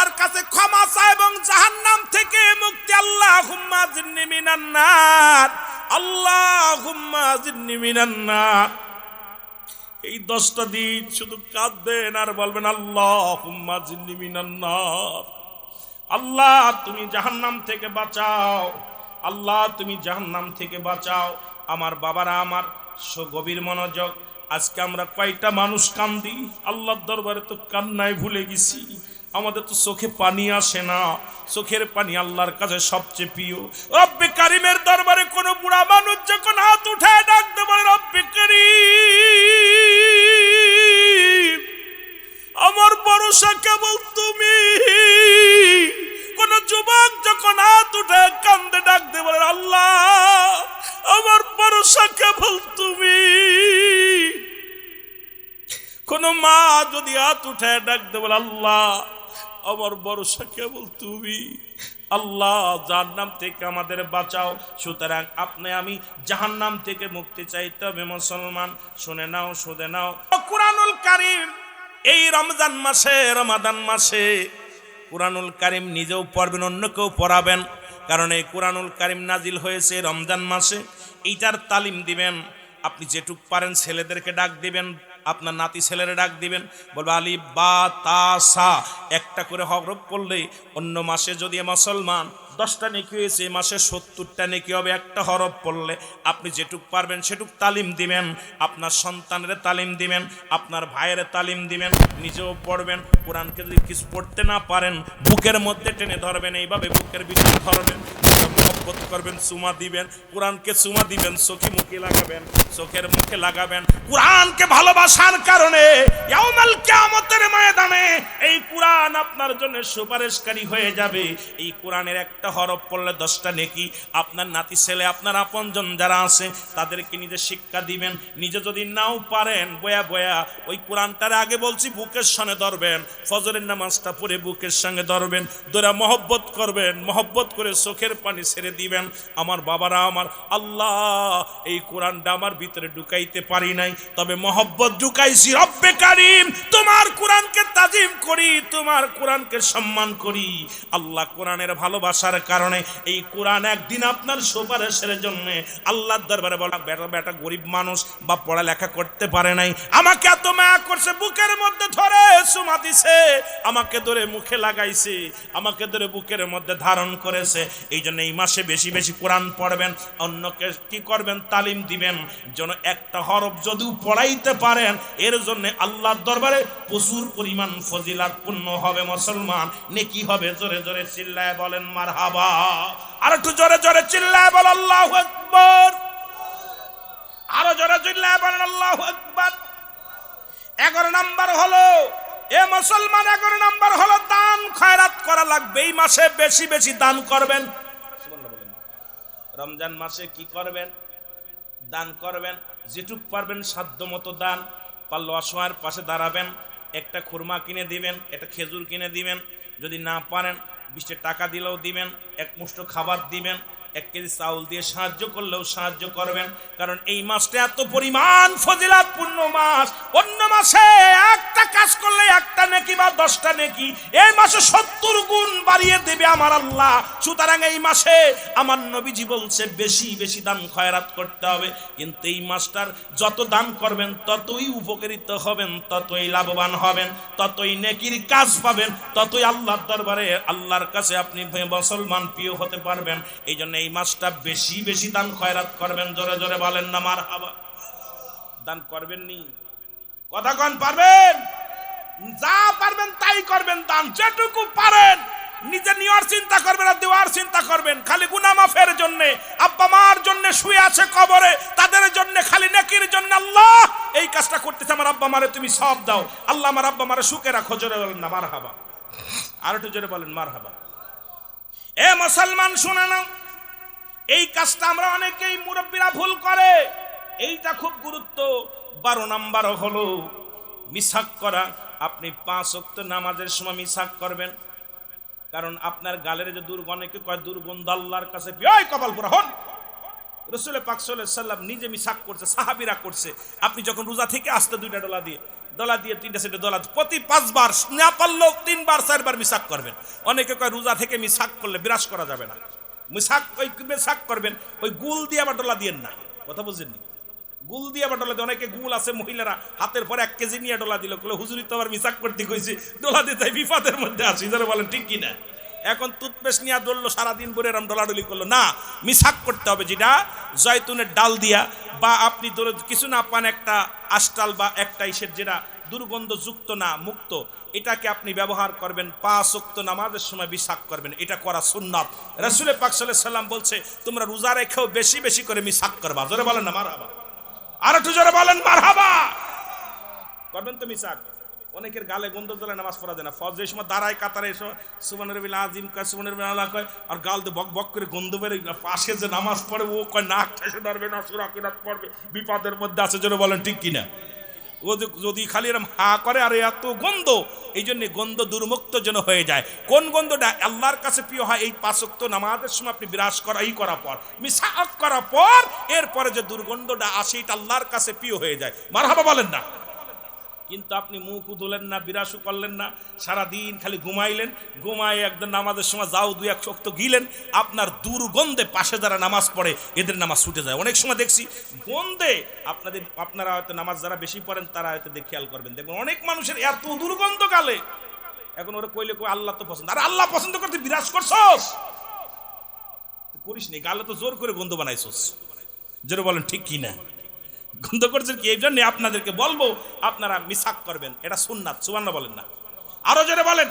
আল্লাহর কাছে ক্ষমা চায় এবং জাহান্নাম থেকে মুক্তি। আল্লাহুম্মা জিন্নি মিনান নার, আল্লাহুম্মা জিন্নি মিনান নার। এই 10টা দিন শুধু কাঁদবেন আর বলবেন আল্লাহুম্মা জিন্নি মিনান নার। আল্লাহ তুমি জাহান্নাম থেকে বাঁচাও, আল্লাহ তুমি জাহান্নাম থেকে বাঁচাও। আমার বাবারা, আমার গভীর মনোযোগ। আজকে আমরা কয়টা মানুষ কান্দি আল্লাহর দরবারে, তো কান্নায় ভুলে গেছি। আমাদের তো চোখে পানি আসে না, চোখের পানি আল্লাহর কাছে সবচেয়ে প্রিয়। রব্বে কারিমের দরবারে কোন বুড়া মানুষ যখন হাত উঠায় ডাকতে পারে রব্বে কারিম, আমার ভরসা কেবল তুমি। কোন যুবক যখন হাত উঠে কান্দে ডাকতে বলে আল্লাহ আমার ভরসা কেবল তুমি। কোন মা যদি হাত উঠে ডাকতে বলে আল্লাহ আমার ভরসা কেবল তুমি। আল্লাহ জাহান্নাম থেকে আমাদের বাঁচাও। সুতরাং আপনি আমি জাহান্নাম থেকে মুক্তি চাইতে হবে মুসলমান। শুনে নাও, শুনে নাও, কুরআনুল কারীম এই রমজান মাসে, রমাদান মাসে কুরআনুল কারীম নিজেও পড়বেন, অন্যকেও পড়াবেন। কারণ এই কুরআনুল কারীম নাজিল হয়েছে রমজান মাসে। এইটার তালিম দিবেন। আপনি যেটুক পারেন ছেলেদেরকে ডাক দিবেন, আপনার নাতি ছেলেরা ডাক দিবেন, বলবে আলিফ বা তা সা একটা করে হরফ পড়লে অন্য মাসে যদি মুসলমান 10টা নেকি হয়েছে, এই মাসে 70টা নেকি হবে একটা হরফ পড়লে। আপনি যেটুক পারবেন সেটুক তালিম দিবেন, আপনার সন্তানের তালিম দিবেন, আপনার ভাইয়ের তালিম দিবেন, নিজেও পড়বেন। কোরআনকে যদি কিছু পড়তে না পারেন বুকের মধ্যে টেনে ধরবেন, এইভাবে বুকের ভিতরে ধরবেন, মহব্বত করবেন, চুমা দিবেন, কোরআনকে চুমা দিবেন, চোখে মুখে লাগাবেন, চোখের মুখে লাগাবেন। কোরআনকে ভালোবাসার কারণে ইয়াউমাল কিয়ামতের ময়দানে এই কোরআন আপনার জন্য সুপারিশকারী হয়ে যাবে। এই কোরআনের একটা হরফ পড়লে 10টা নেকি। আপনার নাতি ছেলে, আপনার আপনজন যারা আছে তাদেরকে নিজে শিক্ষা দিবেন। নিজে যদি নাও পারেন বয়া বয়া ওই কোরআনটার আগে বলছি বুকের সঙ্গে ধরবেন, ফজরের নামাজটা পড়ে বুকের সঙ্গে ধরবেন, ধরে মহব্বত করবেন, মহব্বত করে চোখের পানি ছেড়ে দিবেন। আমার বাবারা, আমার আল্লাহ এই কোরআনটা আমার ভিতরে ঢুকাইতে পারি নাই, তবে মহব্বত ঢুকাইছি। রব্বে কারীম তোমার কোরআনকে তাজিম করি, তোমার কোরআনকে সম্মান করি। আল্লাহ কোরআনের ভালোবাসার কারণে এই কোরআন একদিন আপনার সুপারিশের জন্য আল্লাহর দরবারে বলা, বেটা বেটা গরিব মানুষ বা পড়ালেখা করতে পারে নাই, আমাকে এত মায়া করছে, বুকের মধ্যে ধরে চুমা দিছে, আমাকে ধরে মুখে লাগাইছে, আমাকে ধরে বুকের মধ্যে ধারণ করেছে। এই জন্য এই মাসে বেশি বেশি কোরআন পড়বেন, অন্যকে কি করবেন তালিম দিবেন, যেন একটা হরফ যদিও পড়াইতে পারেন এর জন্য আল্লাহর দরবারে প্রচুর পরিমাণ ফজিলাত পূর্ণ হবে মুসলমান, নেকি হবে। জোরে জোরে চিল্লায় বলেন মারহাবা। আর একটু জোরে জোরে চিল্লায় বল আল্লাহু আকবার। আরো জোরে চিল্লায় বলেন আল্লাহু আকবার। 11 নাম্বার হলো এ মুসলমান, 11 নাম্বার হলো দান খয়রাত করা লাগবে। এই মাসে বেশি বেশি দান করবেন। সুবহানাল্লাহ বলেন। রমজান মাসে কি করবেন? দান করবেন, যেটুক পারবেন সাধ্য মতো দান। পারলে অসহায়ের পাশে দাঁড়াবেন, একটা খুরমা কিনে দিবেন, একটা খেজুর কিনে দিবেন, যদি না পারেন 20 টাকা দিলেও দিবেন, এক মুষ্ঠ খাবার দিবেন, 1 কেজি চাউল দিয়ে সাহায্য করলেও সাহায্য করবেন। কারণ এই মাসটা এত পরিমাণ ফজিলাতপূর্ণ মাস। অন্য মাসে একটা কাজ করলে একটা নেকি বা 10টা নেকি, এই মাসে 70 গুণ বাড়িয়ে দেবে আমার আল্লাহ। সুতরাং এই মাসে আমার নবীজি বলছে বেশি বেশি দান খয়রাত করতে হবে। কিন্তু এই মাসটার যত দান করবেন ততই উপকৃত হবেন, ততই লাভবান হবেন, ততই নেকির কাজ পাবেন, ততই আল্লাহর দরবারে আল্লাহর কাছে আপনি মুসলমান প্রিয় হতে পারবেন। এই জন্য এই মাসটা বেশি বেশি দান খয়রাত করবেন। জোরে জোরে বলেন না মারহাবা। দান করবেন নি? কথা কোন পারবেন? যা পারবেন তাই করবেন দান, যেটুকু পারেন। নিজে নেওয়ার চিন্তা করবেন আর দেওয়ার চিন্তা করবেন। খালি গুনাহ মাফের জন্য, আব্বা মার জন্য শুয়ে আছে কবরে তাদের জন্য, খালি নেকির জন্য আল্লাহ এই কাজটা করতেছে, আমার আব্বা মারে তুমি সব দাও, আল্লাহ আমার আব্বা মারে সুখে রাখো। জোরে বলেন না মারহাবা। আর একটু জোরে বলেন মারহাবা। এ মুসলমান শুনে নাও, এই কাজটা আমরা অনেকেই মুরব্বীরা ভুল করে, এইটা খুব গুরুত্ব। 12 নাম্বার হলো মিসাক করা। আপনি 5 ওয়াক্ত নামাজের সময় মিসাক করবেন, কারণ আপনার গালের যে দুর্গন্ধ, অনেকে কয় দুর্গন্ধ আল্লাহর কাছে ওই কপাল পুরা হন। রাসূল পাক সাল্লাল্লাহু আলাইহি সাল্লাম নিজে মিসাক করছে, সাহাবীরা করছে। আপনি যখন রোজা থেকে আসতে 2টা ডলা দিয়ে ডলা দিয়ে 3টা সেটে ডলা প্রতি 5 বার না পারলেও 3 বার 4 বার মিসাক করবেন। অনেকে কয় রোজা থেকে মিসাক করলে বিরাজ করা যাবে না। মিসাক করবেন ওই গুল দিয়ে আবার ডলা দিয়েন না, কথা বুঝেননি? গুল দিয়ে আবার ডলা দিয়ে, অনেকে গুল আছে মহিলারা হাতের পরে 1 কেজি নিয়ে ডলা দিল, হুজুরি তো আবার মিসাক করতে কইছি, ডলা দিয়ে তাই বিপদের মধ্যে আছি, যারা বলেন ঠিক কিনা? এখন টুথপেস্ট নিয়ে দৌড়লো সারাদিন ভরে এরম ডলাডলি করলো না, মিসাক করতে হবে, যেটা জয়তুনের ডাল দিয়া বা আপনি কিছু না পান একটা আষ্টাল বা একটা ইসের যেটা দুর্গন্ধযুক্ত না মুক্ত, এটাকে আপনি ব্যবহার করবেন। 5 ওয়াক্ত নামাজের সময় মিসাক করবেন, এটা করা সুন্নাত। রাসূল পাক সাল্লাল্লাহু আলাইহি সাল্লাম বলছে তোমরা রোজা রেখেও বেশি বেশি করে মিসাক করবা। জোরে বলেন না মারহাবা, আর একটু জোরে বলেন মারহাবা। করবেন তো মিসাক। অনেকের গালে গন্ধ জ্বলে নামাজ পড়া যায় না, ফজর এই সময় দাঁড়ায় কাতারে এসে সুবহানাল্লাহিল আযীম কয় সুবহানাল্লাহিল আলা কয়, আর গাল দিয়ে বক বক করে গন্ধ বের, পাশে যে নামাজ পড়ে ও কয় নাক ঠেসে ধরবে না, সূরা কিরাত পড়বে, বিপদের মধ্যে আছে। জোরে বলেন ঠিক কিনা? ও যদি খালি এরকম হা করে আর এত গন্ধ, এই জন্য গন্ধ দুর্মুক্ত যেন হয়ে যায়। কোন গন্ধটা আল্লাহর কাছে প্রিয় হয়? এই 5 ওয়াক্ত নামাজের সময় আপনি বিরাজ করার পর, মিসাক করার পর এরপরে যে দুর্গন্ধটা আসে এটা আল্লাহর কাছে প্রিয় হয়ে যায়। মারহাবা বলেন না? কিন্তু আপনি মুখ ধুলেন না, বিরাসু করলেন না, সারাদিন খালি ঘুমাইলেন, ঘুমাই একদম নামাজের সময় যাও 2-1 ওয়াক্ত গিলেন, আপনার দুর্গন্ধে পাশে যারা নামাজ পড়ে এদের নামাজ ছুটে যায়। অনেক সময় দেখছি গন্ধে আপনারা হয়তো নামাজ যারা বেশি পড়েন তারা হয়তো খেয়াল করবেন, দেখবেন অনেক মানুষের এত দুর্গন্ধ গালে। এখন ওরা কইলে কই আল্লাহ তো পছন্দ, আর আল্লাহ পছন্দ করতে বিরাজ করছস, করিস নি, গালে তো জোর করে গন্ধ বানাইছস। জোরে বলেন ঠিক কি না? গন্ধ করছেন কি? এই জন্য আপনাদেরকে বলবো আপনারা মিসাক করবেন, এটা সুন্নাত। সুবহানাল্লাহ বলেন না? আরো জোরে বলেন।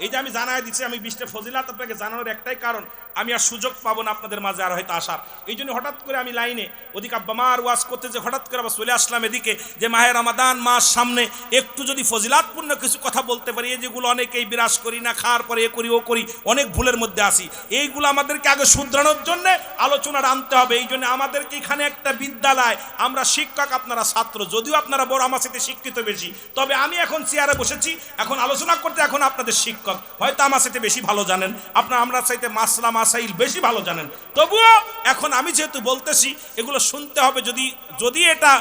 এই যে আমি জানাই দিচ্ছি, আমি 20টা ফজিলাত আপনাকে জানানোর একটাই কারণ, আমি আর সুযোগ পাবো না আপনাদের মাঝে আর হয়তো আসার। এই জন্য হঠাৎ করে আমি লাইনে ওদিকে আব্বামার ওয়াজ করতে যে হঠাৎ করে আবার চলে আসলাম এদিকে, যে মাহে রমাদান মাস সামনে, একটু যদি ফজিলাতপূর্ণ কিছু কথা বলতে পারি, এই যেগুলো অনেকেই বিরাজ করি না, খাওয়ার পরে এ করি ও করি, অনেক ভুলের মধ্যে আসি, এইগুলো আমাদেরকে আগে শুধরানোর জন্য আলোচনাটা আনতে হবে। এই জন্য আমাদেরকে এখানে একটা বিদ্যালয়, আমরা শিক্ষক আপনারা ছাত্র, যদিও আপনারা বড় আমার সাথে শিক্ষিত বেশি, তবে আমি এখন চেয়ারে বসেছি, এখন আলোচনা করতে, এখন আপনাদের শিক্ষক হয়তো আমার সাথে বেশি ভালো জানেন, আপনারা আমরা চাইতে মাসলা মাসাইল বেশি ভালো জানেন, তবুও এখন আমি যেহেতু বলতেছি এগুলো শুনতে হবে। যদি এটা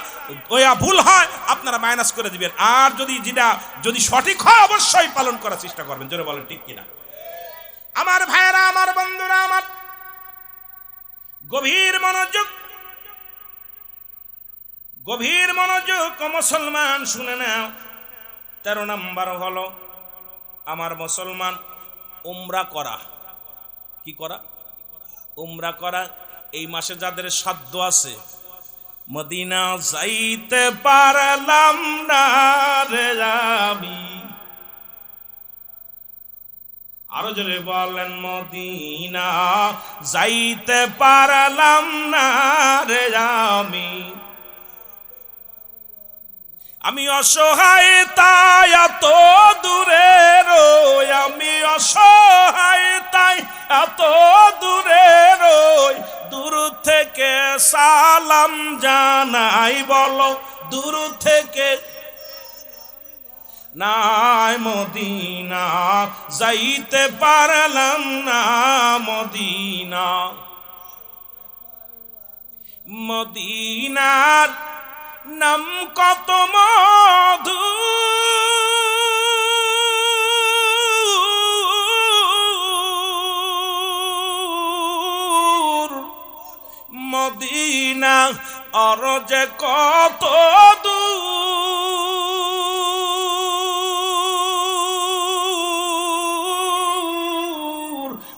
ভুল হয় আপনারা মাইনাস করে দিবেন, আর যদি সঠিক হয় অবশ্যই পালন করার চেষ্টা করবেন। জোরে বলেন ঠিক কিনা? আমার ভাইয়েরা, আমার বন্ধুরা, আমার গভীর মনোযোগ মুসলমান শুনে নাও। 13 নম্বর হলো আমার মুসলমান উমরা করা। কি করা? উমরা করা। এই মাসে যাদের সাধ্য আছে, মদিনা যাইতে পারলাম না রে আমি, আরো জোরে বলেন, মদিনা যাইতে পারলাম না রে আমি অসহায় তাই এত দূরে রই, আমি অসহায় তাই এত দূরে রই, দূর থেকে সালাম জানাই, বলো দূর থেকে নাই, মদিনা যাইতে পারলাম না, মদিনার নাম কত মধু, মদিনা আর যে কত দূর,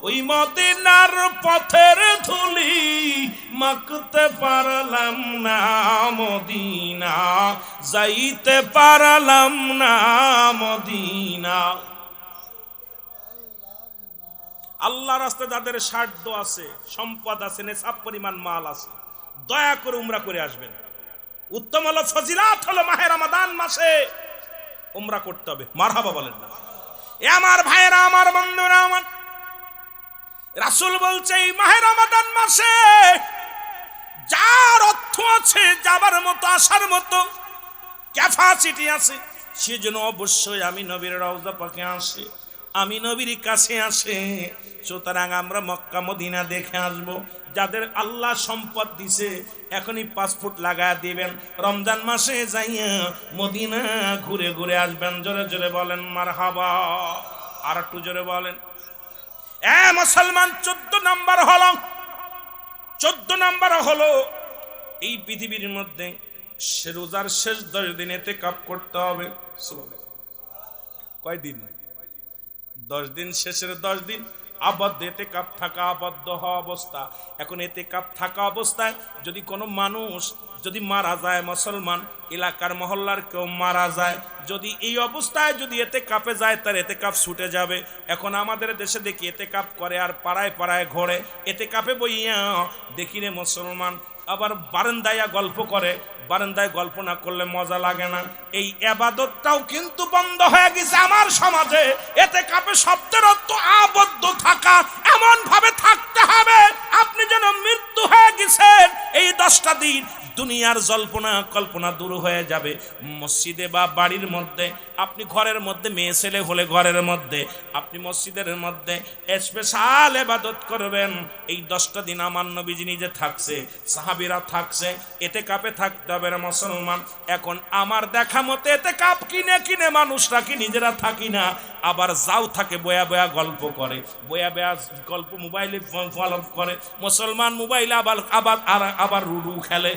ওই মদিনার পথের ধুলি মাখতে পারলাম না, মদিনা যাইতে পারলাম না, মদিনা। আল্লাহ রাস্তায় যাদের সাধ্য আছে, সম্পদ আছে, নেশাব পরিমাণ মাল আছে, দয়া করে উমরা করে আসবেন। উত্তম হলো, ফজিলাত হলো মাহে রমাদান মাসে উমরা করতে হবে। মারহাবা বলেন না? এ আমার ভাইয়েরা, আমার বন্ধুরা, আমার রাসূল বলছে এই মাহে রমাদান মাসে যার অর্থ আছে, যাবার মতো, আসার মতো ক্যাপাসিটি আছে, সে যেন অবশ্যই আমি নবীর রওজা পাকে আসে। আমি নবীর কাছে আসে। সুতরাং আমরা মক্কা মদিনা দেখে আসব। যাদের আল্লাহ সম্পদ দিছে এখনই পাসপোর্ট লাগায় দিবেন, রমজান মাসে যাইয়া মদিনা ঘুরে ঘুরে আসবেন। জোরে জোরে বলেন মারহাবা। আর একটু জোরে বলেন। মুসলমান 14 নাম্বার হলো, 14 নাম্বার হলো এই পৃথিবীর মধ্যে রোজার শেষ 10 দিন ইতিকাফ করতে হবে। কয়দিন? 10 দিন। শেষের 10 দিন আবদ্ধ ইতিকাফ থাকা, আবদ্ধ হওয়া অবস্থা। এখন ইতিকাফ থাকা অবস্থায় যদি কোনো মানুষ যদি মারা যায়, মুসলমান এলাকার মহল্লার কেউ মারা যায়, যদি এই অবস্থায় যদি ইতিকাফে যায় তার ইতিকাফ ছুটে যাবে। এখন আমাদের দেশে দেখি ইতিকাফ করে আর পাড়ায় পাড়ায় ঘোরে, ইতিকাফে বইয়া দেখি রে মুসলমান আবার বারান্দায় গল্প করে। বারান্দায় গল্প না করলে মজা লাগে না। এই ইবাদতটাও কিন্তু বন্ধ হয়ে গেছে আমার সমাজে। ইতিকাফে শব্দের অর্থ আবদ্ধ থাকা, এমন ভাবে থাকতে হবে আপনি যেন মৃত্যু হয়ে গেছেন। এই 10টা দিন দুনিয়ার জল্পনা কল্পনা দূর হয়ে যাবে। মসজিদে বা বাড়ির মধ্যে, আপনি ঘরের মধ্যে মেয়ে ছেলে হলে ঘরের মধ্যে, আপনি মসজিদের মধ্যে স্পেশাল ইবাদত করবেন। এই 10টা দিন আমার নবীজি নিজে থাকছে, সাহাবীরা থাকছে, ইতিকাফে থাকতে হবে রে মুসলমান। এখন আমার দেখা মতে ইতিকাফ কিনে কিনে মানুষরা কি নিজেরা থাকি না, আবার যাও থাকে বয়া বয়া গল্প করে, বয়া বয়া গল্প মোবাইলে ফলো করে। মুসলমান মোবাইলে আবার লুডু খেলে।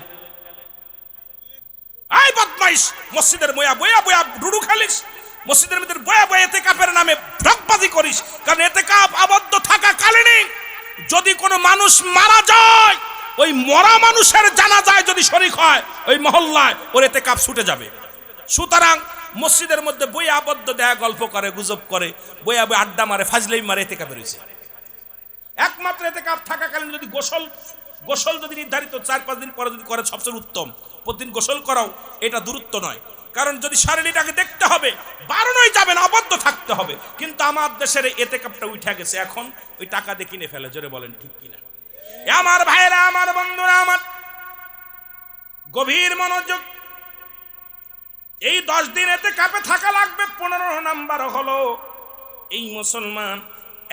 এই বদমাইশ, মসজিদের বয়া বয়া বয়া লুডু খেলিস, মসজিদের মধ্যে বয়া বয়া ইতিকাফের নামে ঢকবাজি করিস। কারণ ইতিকাফ আবদ্ধ থাকা কালীন যদি কোনো মানুষ মারা যায়, ওই মরা মানুষের জানাজায় যদি শরীক হয় ওই মহল্লায়, ওর ইতিকাফ ছুটে যাবে। সুতরাং মসজিদের মধ্যে বই আবদ্ধ দেয়া গল্প করে, গুজব করে, বইয়া বই আড্ডা মারে, ফাজলাই মারে, ইতিকাফে রয়েছে। একমাত্র ইতিকাফ থাকাকালীন যদি গোসল যদি নির্ধারিত 4-5 দিন পরে যদি করে সবচেয়ে উত্তম। প্রতিদিন গোসল করাও এটা দূরত্ব নয়, কারণ যদি শারীরিকটাকে দেখতে হবে, বারণই যাবে না, আবদ্ধ থাকতে হবে। কিন্তু আমার দেশের ইতিকাফটা উঠে গেছে, এখন ওই টাকা দিয়ে কিনে ফেলে। জোরে বলেন ঠিক কিনা? আমার ভাইরা, আমার বন্ধুরা, আমার গভীর মনোযোগ। এই 10 দিন ইতিকাফে থাকা লাগবে। 15 নাম্বার হলো এই মুসলমান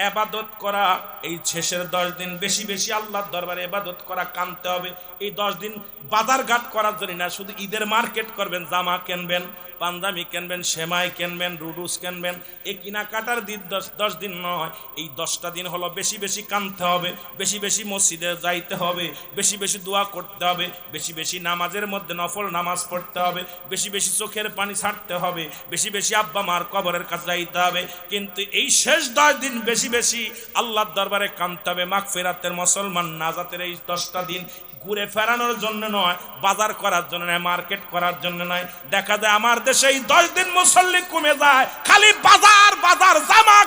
ইবাদত করা। এই শেষের 10 দিন বেশি বেশি আল্লাহর দরবারে ইবাদত করা, কানতে হবে। এই 10 দিন বাজার ঘাট করার জন্য না, শুধু ঈদের মার্কেট করবেন, জামা কিনবেন, পাঞ্জাবি কিনবেন, সেমাই কিনবেন, রুডুস কিনবেন, এই কেনাকাটার দিন 10 দিন নয়। এই 10টা দিন হলো বেশি বেশি কানতে হবে, বেশি বেশি মসজিদে যাইতে হবে, বেশি বেশি দোয়া করতে হবে, বেশি বেশি নামাজের মধ্যে নফল নামাজ পড়তে হবে, বেশি বেশি চোখের পানি ছাড়তে হবে, বেশি বেশি আব্বা মার কবরের কাছে যাইতে হবে। কিন্তু এই শেষ 10 দিন বেশি বেশি আল্লাহর দরবারে কানতে হবে। মাগফিরাতের মুসলমান নাজাতের এই 10টা দিন ঘুরে ফেরানোর জন্য নয়, বাজার করার জন্য নয়, মার্কেট করার জন্য নয়। দেখা যায় আমার দেশে এই 10 দিন মুসল্লি কমে যায়, খালি বাজার বাজার, জামা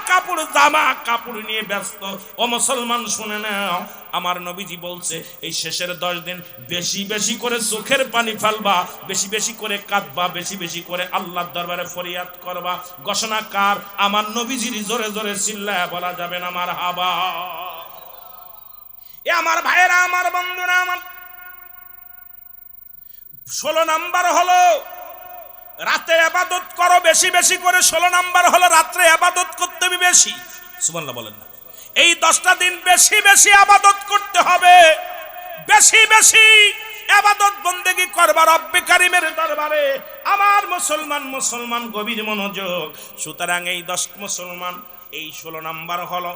কাপড় নিয়ে ব্যস্ত। ও মুসলমান শুনে নাও, আমার নবীজি বলছে এই শেষের 10 দিন বেশি বেশি করে চোখের পানি ফেলবা, বেশি বেশি করে কাঁদবা, বেশি বেশি করে আল্লাহর দরবারে ফরিয়াদ করবা। ঘোষণা কার? আমার নবীজির। জোরে জোরে চিল্লায়া বলা যাবে না মারহাবা। এ আমার ভাইয়েরা, আমার বন্ধুরা, আমার 16 নাম্বার হলো রাতে ইবাদত করো বেশি বেশি করে। 16 নাম্বার হলো রাত্রে ইবাদত করতে হবে বেশি। সুবহানাল্লাহ বলেন না? এই 10টা দিন বেশি বেশি ইবাদত করতে হবে, বেশি বেশি ইবাদত বন্দেগী করবা রব্বে কারীমের দরবারে। আমার মুসলমান গভীর মনোযোগ। সুতরাং এই 10 মুসলমান, এই 16 নাম্বার হলো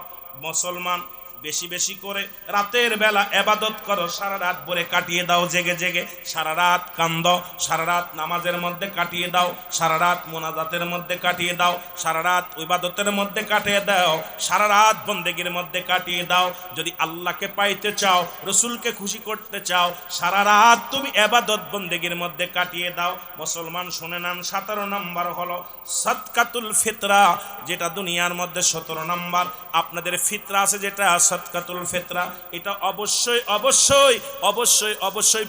মুসলমান বেশি বেশি করে রাতের বেলা ইবাদত করো। সারা রাত ভরে কাটিয়ে দাও জেগে জেগে, সারা রাত কান্দো, সারা রাত নামাজের মধ্যে কাটিয়ে দাও, সারা রাত মোনাজাতের মধ্যে কাটিয়ে দাও, সারা রাত ইবাদতের মধ্যে কাটিয়ে দাও, সারা রাত বন্দেগীর মধ্যে কাটিয়ে দাও। যদি আল্লাহকে পাইতে চাও, রসুলকে খুশি করতে চাও, সারা রাত তুমি ইবাদত বন্দেগীর মধ্যে কাটিয়ে দাও। মুসলমান শুনে নেন, 17 নাম্বার হলো সাদকাতুল ফিতরা, যেটা দুনিয়ার মধ্যে 17 নাম্বার। আপনাদের ফিতরা আছে যেটা সাদকাতুল ফিতরা, এটা অবশ্যই অবশ্যই অবশ্যই অবশ্যই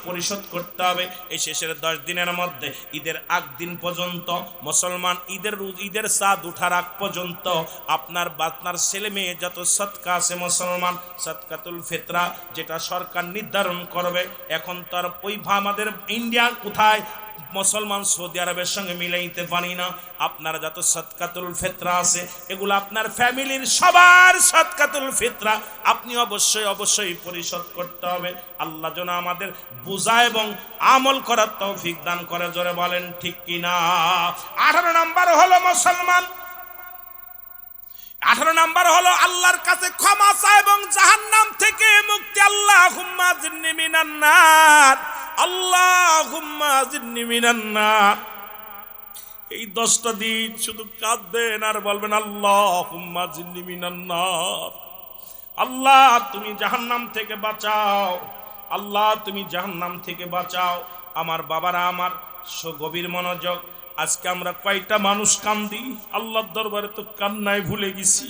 পরিশোধ করতে হবে। এই শেষের 10 দিনের মধ্যে ঈদের আগ দিন পর্যন্ত মুসলমান ঈদের চাঁদ উঠার আগ পর্যন্ত আপনার ছেলে মেয়ে যত সদকা আছে মুসলমান, সাদকাতুল ফিতরা যেটা সরকার নির্ধারণ করবে। এখন তার ওই আমাদের ইন্ডিয়া কোথায় মুসলমান সৌদি আরবের সঙ্গে মিলাইতে পারি না। আপনার যত সাদকাতুল ফিতরা আছে এগুলো আপনার ফ্যামিলির সবার সাদকাতুল ফিতরা আপনি অবশ্যই পরিশোধ করতে হবে। আল্লাহ যেন আমাদের বুঝা এবং আমল করার তৌফিক দান করে, জোরে বলেন ঠিক কিনা। 18 নাম্বার হলো মুসলমান, 18 নাম্বার হলো আল্লাহর কাছে ক্ষমা চাওয়া এবং জাহান্নাম থেকে মুক্তি। আল্লাহুম্মা জিন্নি মিনান নার, আল্লাহুম্মা জিন্নি মিনান নার। এই 10টা দিন শুধু কাঁদবেন আর বলবেন আল্লাহুম্মা জিন্নি মিনান নার। আল্লাহ তুমি জাহান্নাম থেকে বাঁচাও, আল্লাহ তুমি জাহান্নাম থেকে বাঁচাও। আমার বাবারা, আমার গভীর মনোযোগ। আজকে আমরা কয়টা মানুষ কান্দি আল্লাহর দরবারে, তো কান্নায় ভুলে গেছি।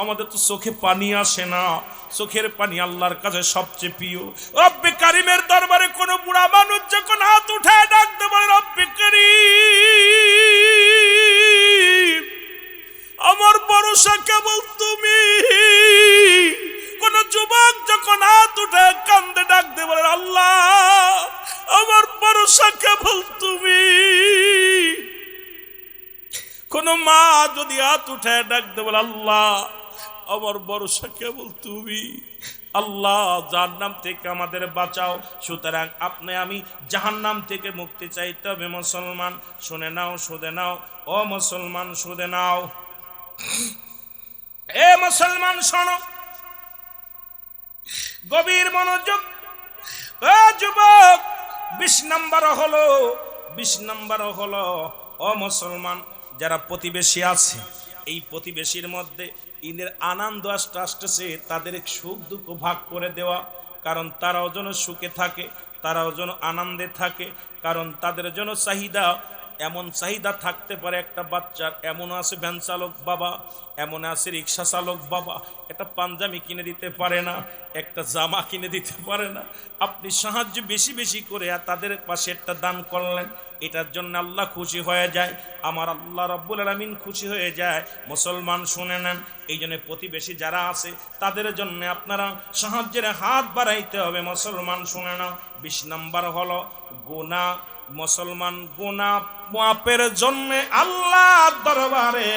আমাদের তো চোখে পানি আসে না, চোখের পানি আল্লাহর কাছে সবচেয়ে প্রিয়। রব্বে কারিমের দরবারে কোন বুড়া মানুষ যখন হাত উঠায় ডাকতে বলে রব্বে কারিম, আমার ভরসা কেবল তুমি। কোন যুবক যখন হাত উঠায় কান্দে ডাকতে বলে আল্লাহ আমার ভরসা কেবল তুমি। কোন মা যদি হাত উঠায় ডাকতে বলে আল্লাহ আমার ভরসা কেবল তুমি। আল্লাহ জাহান্নাম থেকে আমাদের বাঁচাও। সুতরাং আপনি আমি জাহান্নাম থেকে মুক্তি চাইতে হবে। মুসলমান শুনে নাও, শুনে নাও, ও মুসলমান শুনে নাও। এ মুসলমান শোনো, গভীর মনোযোগ। ও যুবক, 20 নাম্বার হলো ও মুসলমান, যারা প্রতিবেশী আছে এই প্রতিবেশীর মধ্যে ঈদের আনন্দ আসতেছে, তাদের সুখ দুঃখ ভাগ করে দেওয়া। কারণ তারাও যেন সুখে থাকে, তারাও যেন আনন্দে থাকে। কারণ তাদের জন্য চাহিদা, এমন চাহিদা থাকতে পারে একটা বাচ্চার। এমন আছে ভ্যান চালক বাবা, এমন আছে রিক্সা চালক বাবা, একটা পাঞ্জাবি কিনে দিতে পারে না, একটা জামা কিনে দিতে পারে না। আপনি সাহায্য বেশি বেশি করে তাদের পাশে একটা দান করলেন, এটার জন্য আল্লাহ খুশি হয়ে যায়, আমার আল্লাহ রাব্বুল আলামিন খুশি হয়ে যায়। মুসলমান শুনে নেন, এই জন্য প্রতিবেশী যারা আছে তাদের জন্য আপনারা সাহায্যের হাত বাড়াইতে হবে। মুসলমান শুনে নাও। 20 নাম্বার হলো গুনাহ। মুসলমান গুনাহ মাপের জন্য আল্লাহর দরবারে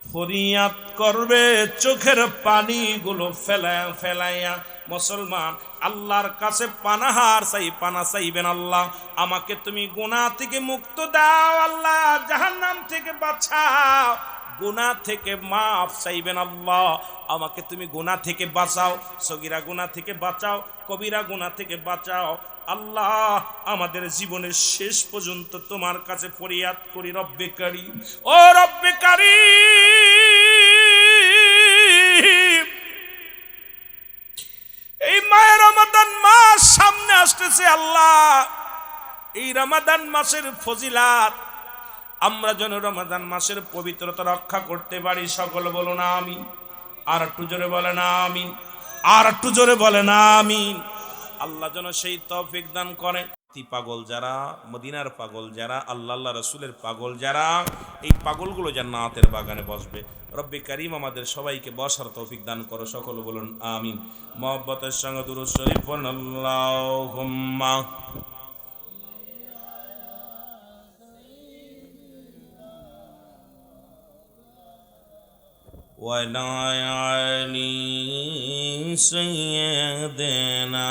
ফরিয়াদ করবে, চোখের পানিগুলো ফেলাইয়া। মুসলমান আল্লাহর কাছে পানাহার পানা চাইবেন, আল্লাহ আমাকে তুমি গুনাহ থেকে মুক্ত দাও, আল্লাহ জাহান্নাম থেকে বাঁচাও। গুনাহ থেকে মাফ চাইবেন, আল্লাহ আমাকে তুমি গুনাহ থেকে বাঁচাও, সগীরা গুনাহ থেকে বাঁচাও, কবিরা গুনাহ থেকে বাঁচাও। আল্লাহ আমাদের জীবনের শেষ পর্যন্ত তোমার কাছে ফরিয়াদ করি রব্বে কারীম। ও রব্বে কারীম, এই মায়ের রমাদান মাস সামনে আসতেছে, আল্লাহ এই রমাদান মাসের ফজিলাত আমরা যেন রমাদান মাসের পবিত্রতা রক্ষা করতে পারি। সকল বলুন আমিন। আর একটু জোরে বলেন আমিন, আর একটু জোরে বলেন আমিন। আল্লাহ যেন সেই তৌফিক দান করে। পাগল যারা, মদিনার পাগল যারা, আল্লাহ রাসূলের পাগল যারা, এই পাগলগুলো জান্নাতের বাগানে বসবে। রব্বে কারীম আমাদের সবাইকে বসার তৌফিক দান করো। সকল বলুন আমিন। মহব্বতের সঙ্গে দুরূদ শরীফ পড়ুন। আল্লাহুম্মা ওয়ালা আলি সাইয়্যিদিনা।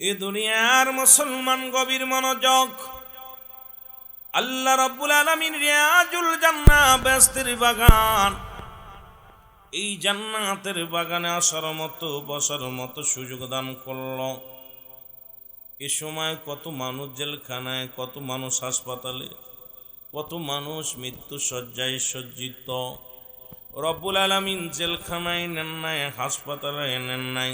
এ দুনিয়ার মুসলমান গভীর মনোযোগ। আল্লাহ রাব্বুল আলামিন রিয়াজুল জান্নাহ বেহেশতের বাগান, এই জান্নাতের বাগানে আসার মতো বসার মতো সুযোগ দান করল। এ সময় কত মানুষ জেলখানায়, কত মানুষ হাসপাতালে, কত মানুষ মৃত্যু শয্যায় সজ্জিত। রব্বুল আলামিন জেলখানায় নেন নাই, হাসপাতালে নেন নাই,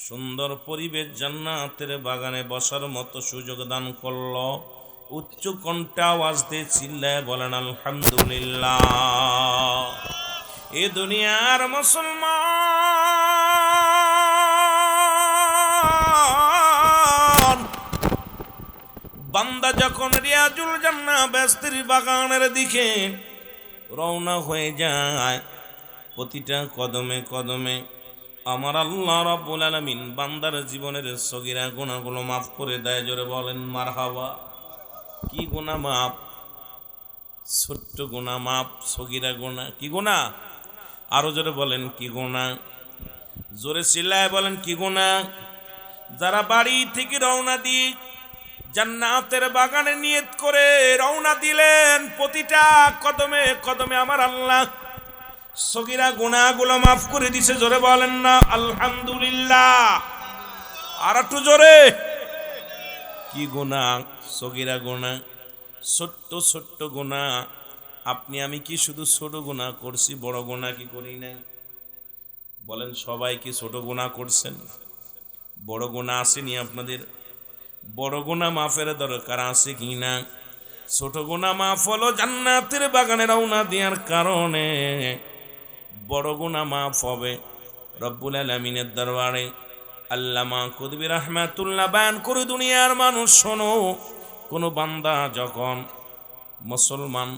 সুন্দর পরিবেশ জান্নাতের বাগানে বসার মতো সুযোগ দান করল। উচ্চ কণ্ঠে আওয়াজ দিয়ে চিল্লায় বলেন আলহামদুলিল্লাহ। এ দুনিয়ার মুসলমান বান্দা যখন রিয়াজুল জান্নাহ বেহেশতের বাগানের দিকে রওনা হয়ে যায়, প্রতিটা কদমে কদমে আমার আল্লাহ রাব্বুল আলামিন বান্দার জীবনের সগীরা গুনাহগুলো মাফ করে দেয়। জোরে বলেন মারহাবা। কি গুনাহ মাফ? ছোট্ট গুনাহ মাফ, সগীরা গুনাহ। কি গুনাহ? আরো জোরে বলেন কি গুনাহ? জোরে চিল্লায় বলেন কি গুনাহ? যারা বাড়ি থেকে রওনা দিয়ে জান্নাতের বাগানে নিয়ত করে রওনা দিলেন, প্রতিটা কদমে কদমে আমার আল্লাহ সগীরা গুনাহগুলো মাফ করে দিছে। জোরে বলেন না আলহামদুলিল্লাহ। আর একটু জোরে। কি গুনাহ? সগীরা গুনাহ, ছোট্ট ছোট্ট গুনাহ। আপনি আমি কি শুধু ছোট গুনাহ করছি, বড় গুনাহ কি করি নাই? বলেন সবাই কি ছোট গুনাহ করছেন? বড় গুনাহ আসেনি আপনাদের? বড় গুনাহ মাফের দরকার আছে কি না? ছোট গুনাহ মাফ হলো জান্নাতের বাগানে রওনা দেওয়ার কারণে। বড় গুনাহ মাফ হবে রব্বুল আলামিনের দরবারে। আল্লামা কুতুবী রাহমাতুল্লাহ বায়ান করে, দুনিয়ার মানুষ শোনো, কোন বান্দা যখন মুসলমান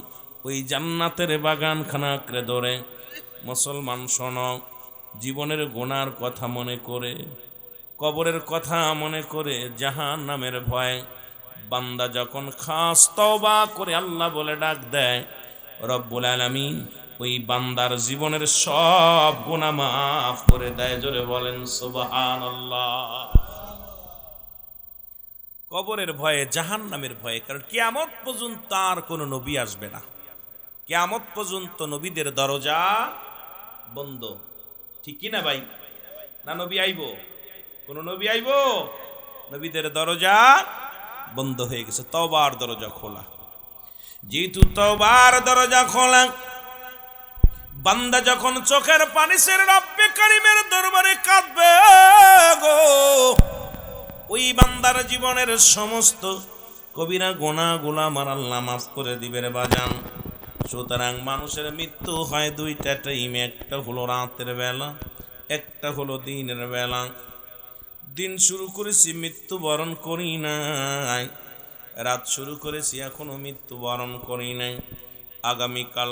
ওই জান্নাতের বাগানখানা আঁকড়ে ধরে, মুসলমান শোনো, জীবনের গুনার কথা মনে করে, কবরের কথা মনে করে, জাহান্নামের ভয়, বান্দা যখন খাস তওবা করে আল্লাহ বলে ডাক দেয়, রব্বুল আলামিন ওই বান্দার জীবনের সব গুনাহ মাফ করে দেয়। জোরে বলেন সুবহানাল্লাহ। কবরের ভয়ে, জাহান্নামের ভয়ে, কারণ কিয়ামত পর্যন্ত আর কোনো নবী আসবে না। কিয়ামত পর্যন্ত নবীদের দরজা বন্ধ। ঠিক কি না ভাই? না নবী আইবো? কোন নবী আইবো? নবীদের দরজা বন্ধ হয়ে গেছে, তওবার দরজা খোলা। যেহেতু তওবার দরজা খোলা, বান্দা যখন চোখের পানি ছেড়ে রব্বে কারীমের দরবারে কাঁদবে গো, ওই বান্দার জীবনের সমস্ত কবিরা গুনাহগুলো আমার আল্লাহ মাফ করে দিবে রে বাজান। সুতরাং মানুষের মৃত্যু হয় দুইটা টাইমে, একটা হলো রাতের বেলা, একটা হলো দিনের বেলা। দিন শুরু করেছি, মৃত্যুবরণ করি নাই। রাত শুরু করেছি, এখনো মৃত্যুবরণ করি নাই। আগামীকাল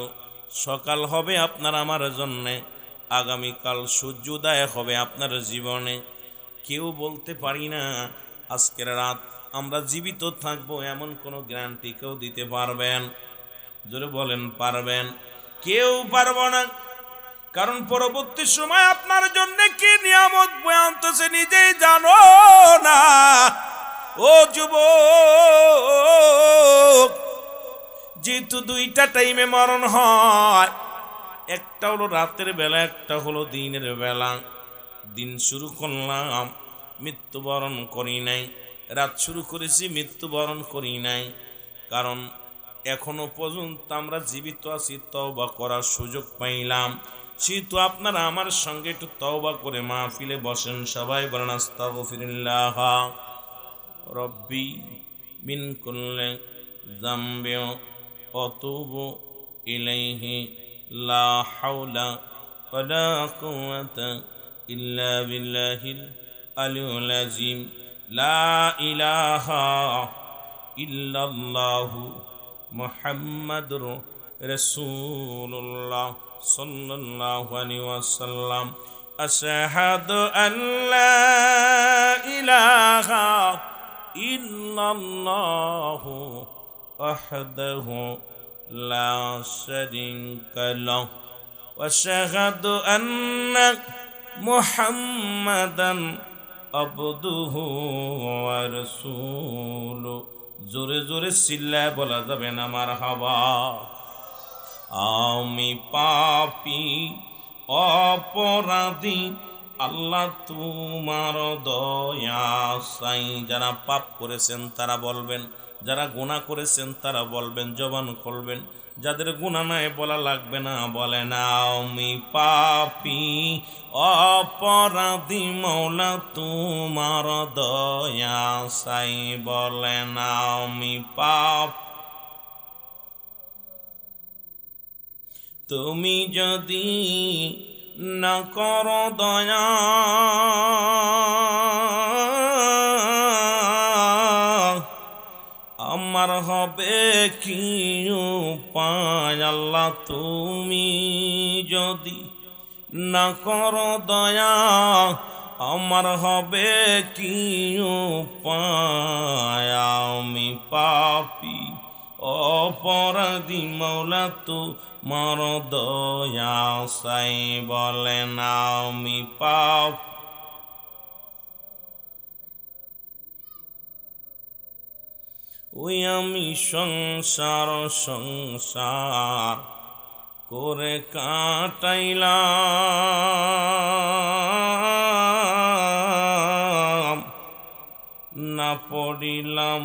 সকাল হবে আপনার আমার জন্যে, আগামীকাল সূর্যোদয় হবে আপনার জীবনে। কেউ বলতে পারি না আজকের রাত আমরা জীবিত থাকবো, এমন কোনো গ্যারান্টি কেউ দিতে পারবেন? জোরে বলেন পারবেন? কেউ পারবো না। কারণ পরবর্তী সময় আপনার জন্য কি নিয়ামত বয়ে আনতেছে নিজেই জানো না। ও যুবক, যেহেতু দুইটা টাইমে মরণ হয়, একটা হলো রাতের বেলা, একটা হলো দিনের বেলা। দিন শুরু করলাম, মৃত্যুবরণ করি নাই। রাত শুরু করেছি, মৃত্যুবরণ করি নাই। কারণ এখনো পর্যন্ত আমরা জীবিত আছি, তওবা করার সুযোগ পাইলাম। সেহেতু আপনারা আমার সঙ্গে একটু তওবা করে মাহফিলে বসেন। সবাই বলেন আস্তাগফিরুল্লাহ রব্বি মিন কুল্লি যামবি ওয়া তুবু ইলাইহি লা হাওলা ওয়ালা কুওয়াতা ইল্লা বিল্লাহিল আলিয়্যিল আযীম। লা ইলাহা ইল্লাল্লাহু মুহাম্মাদুর রাসূলুল্লাহ সাল্লাল্লাহু আলাইহি ওয়াসাল্লাম। আশহাদু আল্লা ইলাহা ইল্লাল্লাহু ওয়াহদাহু লা শারীকা লাহু ওয়া আশহাদু আন্না মুহাম্মাদান আবদুহু ওয়া রাসূলুহু। জোরে জোরে চিল্লায় বলা যাবে না মারহাবা। আমি পাপী অপরাধী, আল্লাহ তোমার দয়া চাই। যারা পাপ করেছেন তারা বলবেন, যারা গুনাহ করেছেন তারা বলবেন, জবান খুলবেন। যাদের গুনাহ নাই বলা লাগবে না, বলে না আমি পাপী অপরাধী, মওলা তোমার দয়া চাই। বলে না আমি পাপ। তুমি যদি না করো দয়া, আমার হবে কি উপায়? আল্লাহ তুমি যদি না করো দয়া আমার হবে কি উপায় আমি পাপী অপরাধী মৌলা তোমার দয়া চাই বলেন আমি পাপী ওই আমি সংসার করে কাটাইলাম না পড়িলাম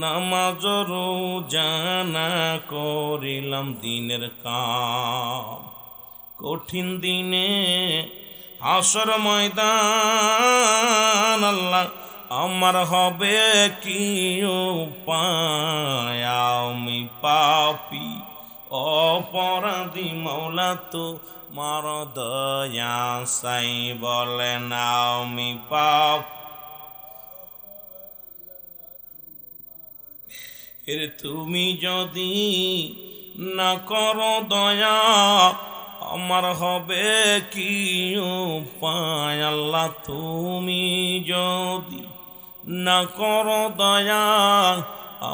নামাজ রোজা না করিলাম দিনের কাম কঠিন দিনে হাসর ময়দান আল্লাহ আমার হবে কি উপায় আমি পাপী অপরাধী মৌলা তোমার দয়া চাই বলেন আমি পাপী এর তুমি যদি না করো দয়া আমার হবে কি উপায় আল্লাহ তুমি যদি না করো দয়া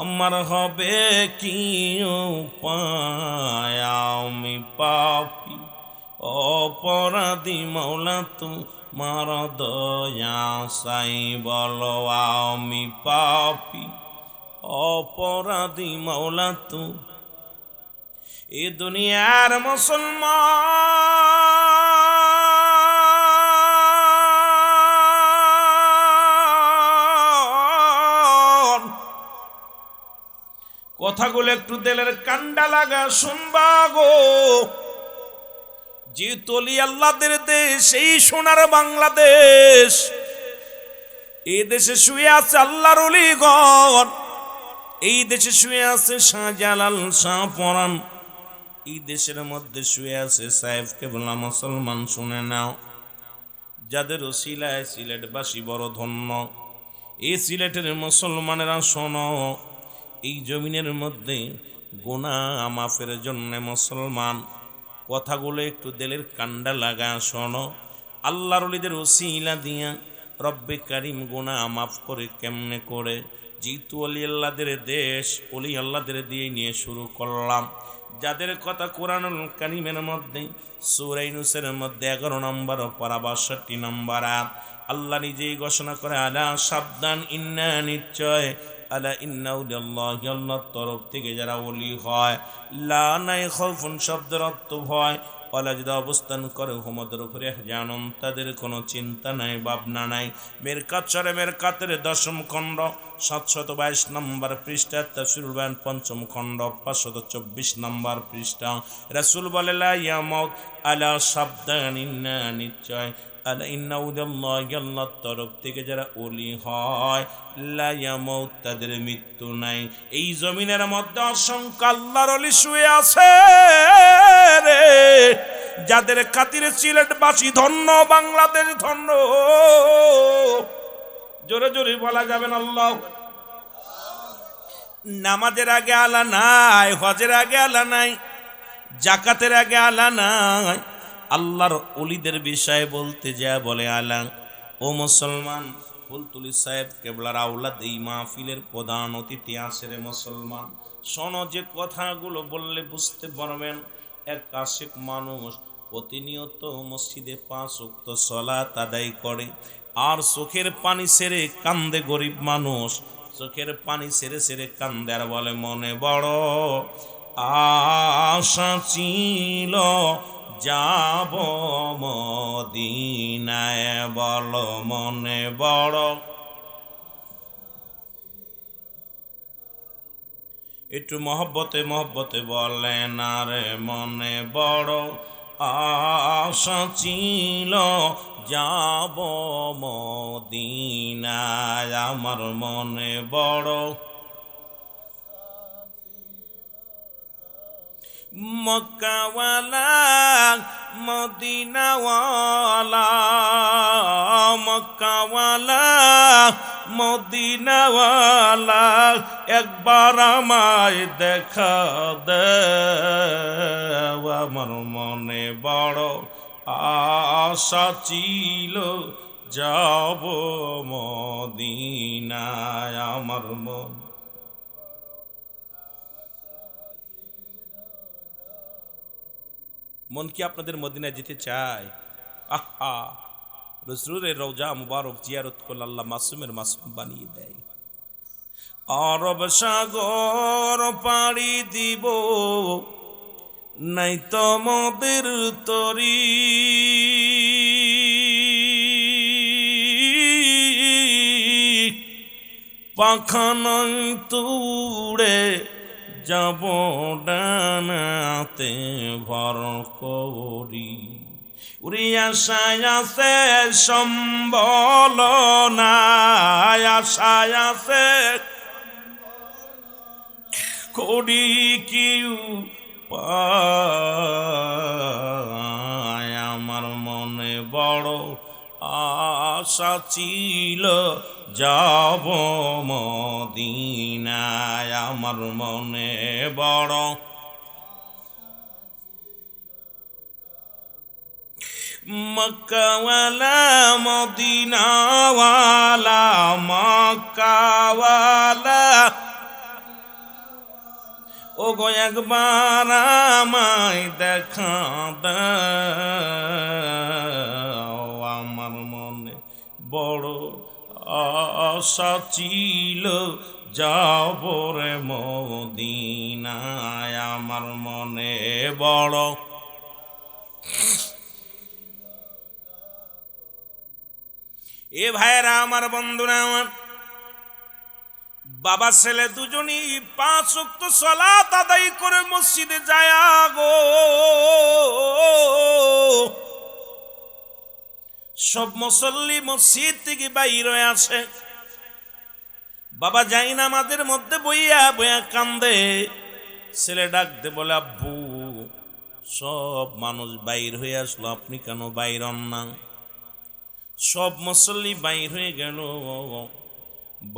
আমার হবে কি উপায় আমি পাপী অপরাধী মৌলা তোমার দয়া চাই বলো আমি পাপী অপরাধী মৌলা এ দুনিয়ার মুসলমান কথাগুলো একটু দিলের কান্ডা লাগা শুনবা গো যে তলি আল্লাহদের দেশ এই সোনার বাংলাদেশ এই দেশে শুয়ে আছে আল্লাহর ওলিগণ এই দেশে শুয়ে আছে শাহজালাল শাহপরাণ এই দেশের মধ্যে শুয়ে আছে সাহেব কেবলা মুসলমান শুনে নাও যাদের ওসিলায় সিলেটবাসী বড় ধন্য এই সিলেটের মুসলমানেরা শোনো এই জমিনের মধ্যে গুনাহ মাফের জন্য মুসলমান কথাগুলো একটু দিলের কান্ডা লাগা শোনো আল্লাহর ওলিদের ওসিলা দিয়া রব্বে কারিম গুনাহ মাফ করে কেমনে করে যেহেতু অলি আল্লাহদের দেশ অলি আল্লাহদের দিয়ে নিয়ে শুরু করলাম যাদের কথা কোরআনুল কারীমের মধ্যে সূরা ইউনূসের মধ্যে 11 নম্বর পারা 62 নম্বর আল্লাহ নিজেই ঘোষণা করে আলা সাবধান ইন্না নিশ্চয় আলা ইন্না উলিয়াল্লাহি আল্লাহর তরফ থেকে যারা ওলি হয় লা নাই খাউফুন শব্দের অর্থ ভয় ওয়ালা যারা অবস্থান করে হুমদের উপরে জানন তাদের কোনো চিন্তা নাই ভাবনা নাই মেরকাত শরে মেরকাতের 10ম খণ্ড 722 নম্বর পৃষ্ঠা তাফসীরুল বায়ান 5ম খণ্ড 524 নম্বর পৃষ্ঠা রাসূল বলে লা ইয়ামাউত আলা সাবধান ইন্না নিশ্চয় আলা ইন্না উলিয়াল্লাহি আল্লাহর তরফ থেকে যারা ওলি হয় লা ইয়ামাউত তাদের মৃত্যু নাই এই জমিনের মধ্যে অসংখ্য আল্লাহর ওলি শুয়ে আছে রে যাদের খাতিরে সিলেটবাসী ধন্য বাংলাদেশ ধন্য জোরে জোরে বলা যাবেন আল্লাহ নামাজের আগে আলা নাই হজের আগে আলা নাই যাকাতের আগে আলা নাই আল্লাহর ওলিদের বিষয়ে বলতে যা বলে আলা ও মুসলমান ফুলতুলি সাহেব কেবলার আওলাদ এই মাহফিলের প্রধান অতিথি আসে রে মুসলমান শোনো যে কথাগুলো বললে বুঝতে পারবেন এক আশিক মানুষ প্রতিনিয়ত মসজিদে 5 ওয়াক্ত সালাত আদায় করে আর চোখের পানি ছেড়ে কান্দে গরিব মানুষ চোখের পানি ছেড়ে ছেড়ে কান্দে আর বলে মনে বড় আশা ছিল যাব মদিনায় বলো মনে বড় একটু মহব্বতে মহব্বতে বলেন আরে মনে বড় আশা ছিল যাব মদিনায় আমার মনে বড় মক্কাওয়ালা মদিনাওয়ালা মক্কাওয়ালা মদিনাওয়ালা একবার আমায় দেখা দে আমার মনে বড় আশা ছিল যাব মদিনায় আমার মন। মন কি আপনাদের মদিনায় যেতে চায়? আহা, রসুলের রওজা মুবারক জিয়ারত করলে আল্লাহ মাসুমের মাসুম বানিয়ে দেয়। আরব সাগর পাড়ি দিব, নাই তোমাদের তরি, পাখা নয় তুড়ে যাব ডানাতে ভর করি। উড়ি আশায় আছে সম্বল নাই, আশায় আছে করি কিউ পায়। আমার মনে বড় আশা ছিল যাব মদিনায়, আমার মনে বড় মক্কাওয়ালা মদিনাওয়ালা মক্কাওয়ালা, ও গো একবার আমায় দেখা দাও। আমার মনে বড় আশা ছিল যাব রে মদিনায়, আমার মনে বড়। এ ভাইরা আমার, বন্ধুরা আমার, বাবা ছেলে দুজনই 5 ওয়াক্ত সালাত আদায় করে মসজিদে যায় গো। সব মুসল্লি মসজিদ থেকে বাইর হয়ে আসে। বাবা যাই না আমাদের মধ্যে বইয়া বইয়া কান্দে। ছেলে ডাক দে বলে, আব্বু সব মানুষ বাইর হয়ে আসলো, আপনি কেন বাইর হন না? সব মুসল্লি বাইর হয়ে গেল,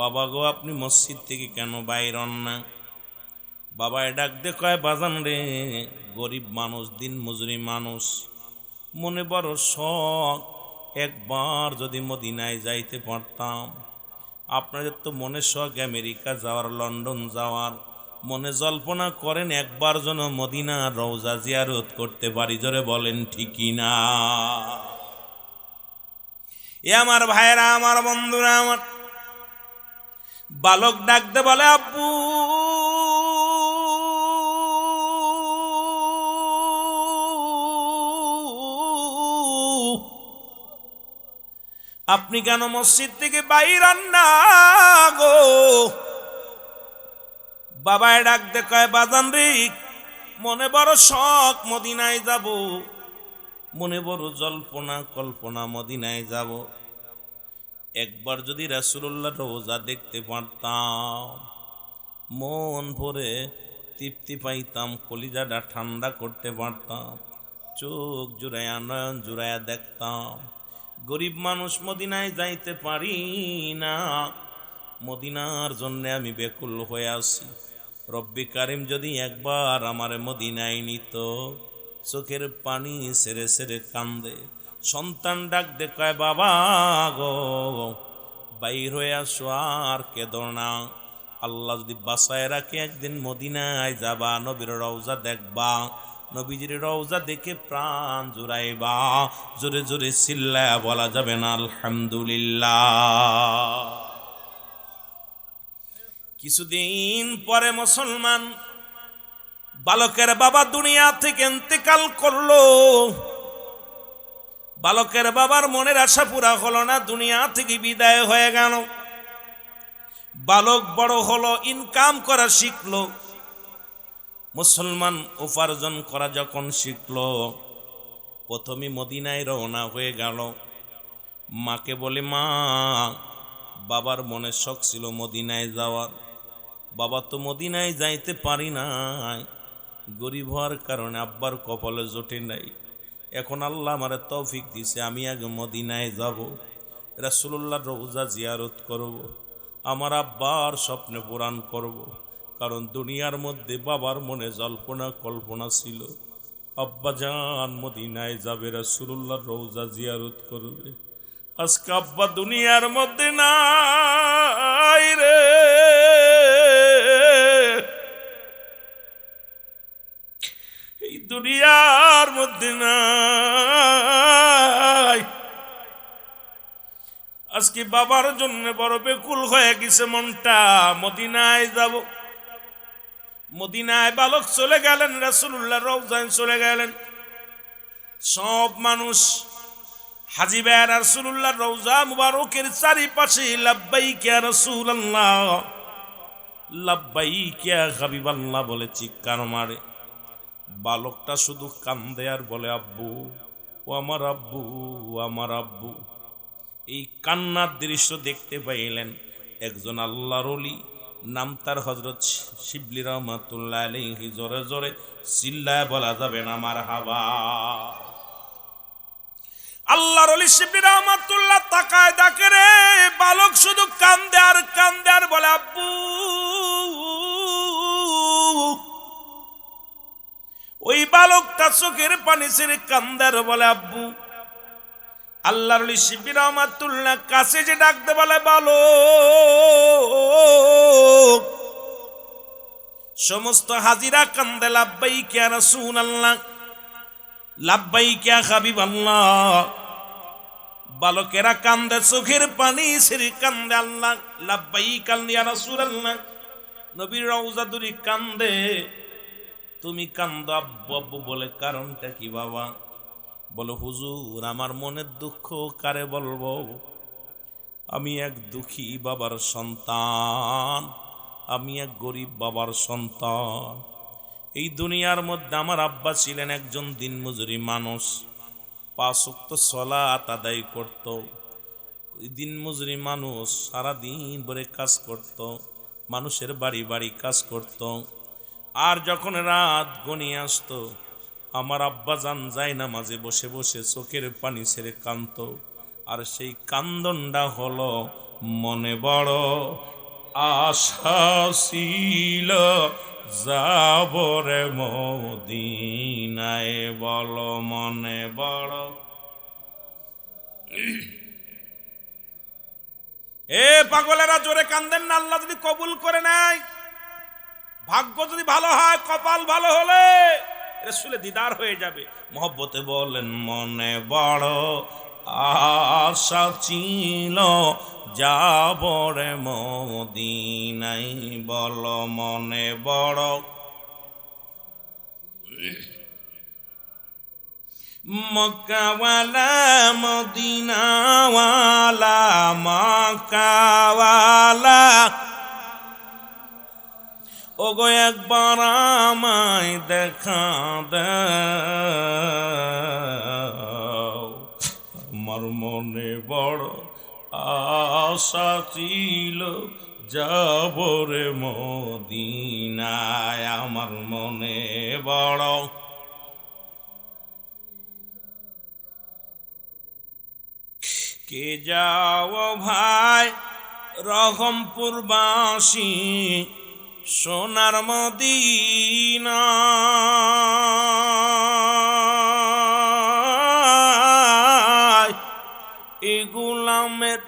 বাবা গো আপনি মসজিদ থেকে কেন বাইর হন না? বাবা ডাক দে কয়, বাজান রে, গরিব মানুষ, দিন মজুরি মানুষ, মনে বড় শখ, একবার যদি মদিনায় যাইতে পারতাম। আপনাদের তো মনে শখ আমেরিকা যাওয়ার, লন্ডন যাওয়ার, মনে জল্পনা করেন একবার যেন মদিনা রওজা জিয়ারত করতে পারি। জোরে বলেন ঠিকই না? এ আমার ভাইরা আমার, বন্ধুরা আমার, বালক ডাকতে বলে, আব্বু আপনি কেন মসজিদ থেকে বাইর হন না গো? বাবায় ডাকতে কয়, বাজান রে, মনে বড় শখ মদিনায় যাব, মনে বড় জল্পনা কল্পনা মদিনায় যাব। একবার যদি রাসূলুল্লাহ রওজা দেখতে পারতাম, মন ভরে তৃপ্তি পাইতাম, কলিজাটা ঠান্ডা করতে পারতাম, চোখ জুড়াইয়া নয়ন জুড়াইয়া দেখতাম। গরিব মানুষ, মদিনায় যাইতে পারি না, মদিনার জন্য আমি বেকুল হয়ে আছি। রব্বি কারিম যদি একবার আমারে মদিনায় নিত। চোখের পানি সেরে সেরে কান্দে। সন্তান ডাক দে কয়, বাবা গো বাইর হয়ে আসো, আর কেঁদো না। আল্লাহ যদি বাসায় রাখে, একদিন মদিনায় যাবা, নবীর রওজা দেখবা, নবীজির রওজা দেখে প্রাণ জুড়াইবা। জোরে জোরে চিল্লায়া বলা যাবে না আলহামদুলিল্লাহ? কিছুদিন পরে মুসলমান বালকের বাবা দুনিয়া থেকে ইন্তেকাল করলো। বালকের বাবার মনের আশা পুরা হলো না, দুনিয়া থেকে বিদায় হয়ে গেল। বালক বড় হলো, ইনকাম করা শিখলো। মুসলমান উপার্জন করা যখন শিখলো, প্রথমে মদিনায় রওনা হয়ে গেল। মাকে বলে, মা, বাবার মনে শখ ছিল মদিনায় যাওয়ার, বাবা তো মদিনায় যাইতে পারি নাই, গরিব হওয়ার কারণে আব্বার কপালে জোটে নাই। এখন আল্লাহ আমারে তৌফিক দিছে, আমি আগে মদিনায় যাব, রাসূলুল্লাহর রওজা জিয়ারত করব, আমার আব্বার স্বপ্নে পূরণ করব। কারণ দুনিয়ার মধ্যে বাবার মনে জল্পনা কল্পনা ছিল, আব্বাজান মদিনায় যাবে, রাসূলুল্লাহর রওজা জিয়ারত করবে। আজকে আব্বা দুনিয়ার মধ্যে নাই রে, এই দুনিয়ার মধ্যে নাই। আজকে বাবার জন্য বড় বেকুল হয়ে গেছে মনটা, মদিনায় যাব। মদিনায় বালক চলে গেলেন, রাসূলুল্লাহ রওজায় চলে গেলেন। সব মানুষ হাজী ভাই রাসূলুল্লাহ রওজা মুবারকের চারিপাশে লাব্বাইক ইয়া রাসূলুল্লাহ, লাব্বাইক ইয়া হাবিবাল্লাহ বলে চিৎকার মারে। বালকটা শুধু কান্দে আর বলে আব্বু, ও আমার আব্বু, ও আমার আব্বু। এই কান্নার দৃশ্য দেখতে পাইলেন একজন আল্লাহর ওলি, নাম তার হযরত শিবলি রহমাতুল্লাহ আলাইহি। জোরে জোরে চিল্লায় বলা যাবে না মারহাবা। আল্লাহর ওলি শিবলি রহমাতুল্লাহ তাকায় দেখে রে, বালক শুধু কান্দে আর বলে আব্বু। ওই বালকটা চোখের পানি ছেড়ে কান্দে আর বলে আব্বু। আল্লাহর ওলি শিবলি রহমাতুল্লাহ কাছে যে ডাকতে বলে বালক। সমস্ত হাজিরা কান্দে লাব্বাইক ইয়া রাসূলুল্লাহ, লাব্বাইক ইয়া হাবিবাল্লাহ। বালকেরা কান্দে চোখের পানি ছেড়ে কান্দে আল্লাহ লাব্বাইক ইয়া রাসূলুল্লাহ। নবীর রওজা দুরি কান্দে, তুমি কান্দো আব্বু আব্বু বলে কারণটা কি বাবা? বলো হুজুর আমার মনের দুঃখ কারে বলবো, আমি এক দুঃখী বাবার সন্তান, আমি এক গরিব বাবার সন্তান। এই দুনিয়ার মধ্যে আমার আব্বা ছিলেন একজন দিনমজুরি মানুষ, 5 ওয়াক্ত সালাত আদায় করত। ওই দিনমজুরি মানুষ সারাদিন ভরে কাজ করত, মানুষের বাড়ি বাড়ি কাজ করত। আর যখন রাত গনিয়ে আসতো, আমার আব্বা জান যায় না মাঝে বসে বসে চোখের পানি ছেড়ে কাঁদত। আর সেই কান্দনটা হলো, মনে বড় আশা ছিল যাব রে মদিনায়, বলো মনে বড়। এ পাগলেরা জোরে কান্দেন না, আল্লাহ যদি কবুল করে নেয়, ভাগ্য যদি ভালো হয়, কপাল ভালো হলে রাসূলের দিদার হয়ে যাবে। মহব্বতে বলেন মনে বড় আশা ছিল যাব রে মদিনায়, বলো মনে বড়। মক্কাওয়ালা মদিনাওয়ালা, মক্কাওয়ালা ওগো একবার আমায় দেখা দাও, আমার মনে বড় আশা ছিল যাব রে মদিনায়, আমার মনে বড়। কে যাও ভাই রহমপুরবাসী, সোনার মদিনা, এ গোলামের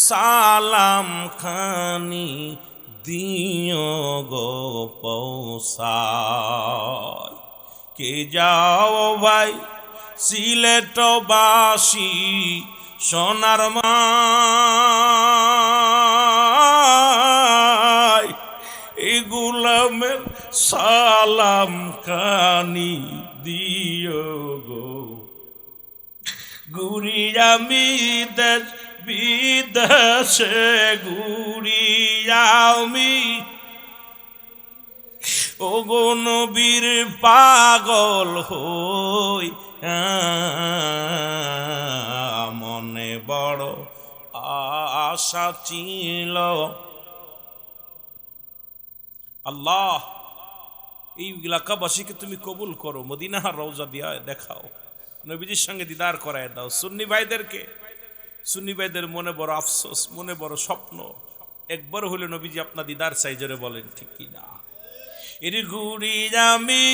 সালাম খানি দিও গো পৌঁছায়। কে যাও ভাই সিলেটবাসী, সোনার মাই, এই গোলামের সালাম খানি দিও গো। ঘুরি আমি দেশ বিদেশে, ঘুরি আমি ও গো নবীর পাগল হই, মনে বড় আশা ছিল। আল্লাহ এই এলাকাবাসীকে তুমি কবুল করো, মদিনার রওজা দিয়া দেখাও, নবীজির সঙ্গে দিদার করায় দাও। সুন্নি ভাইদেরকে, সুন্নি ভাইদের মনে বড় আফসোস, মনে বড় স্বপ্ন, একবার হলে নবীজি আপনার দিদার চাই, জোরে বলেন ঠিক কি না? এর ঘুরি আমি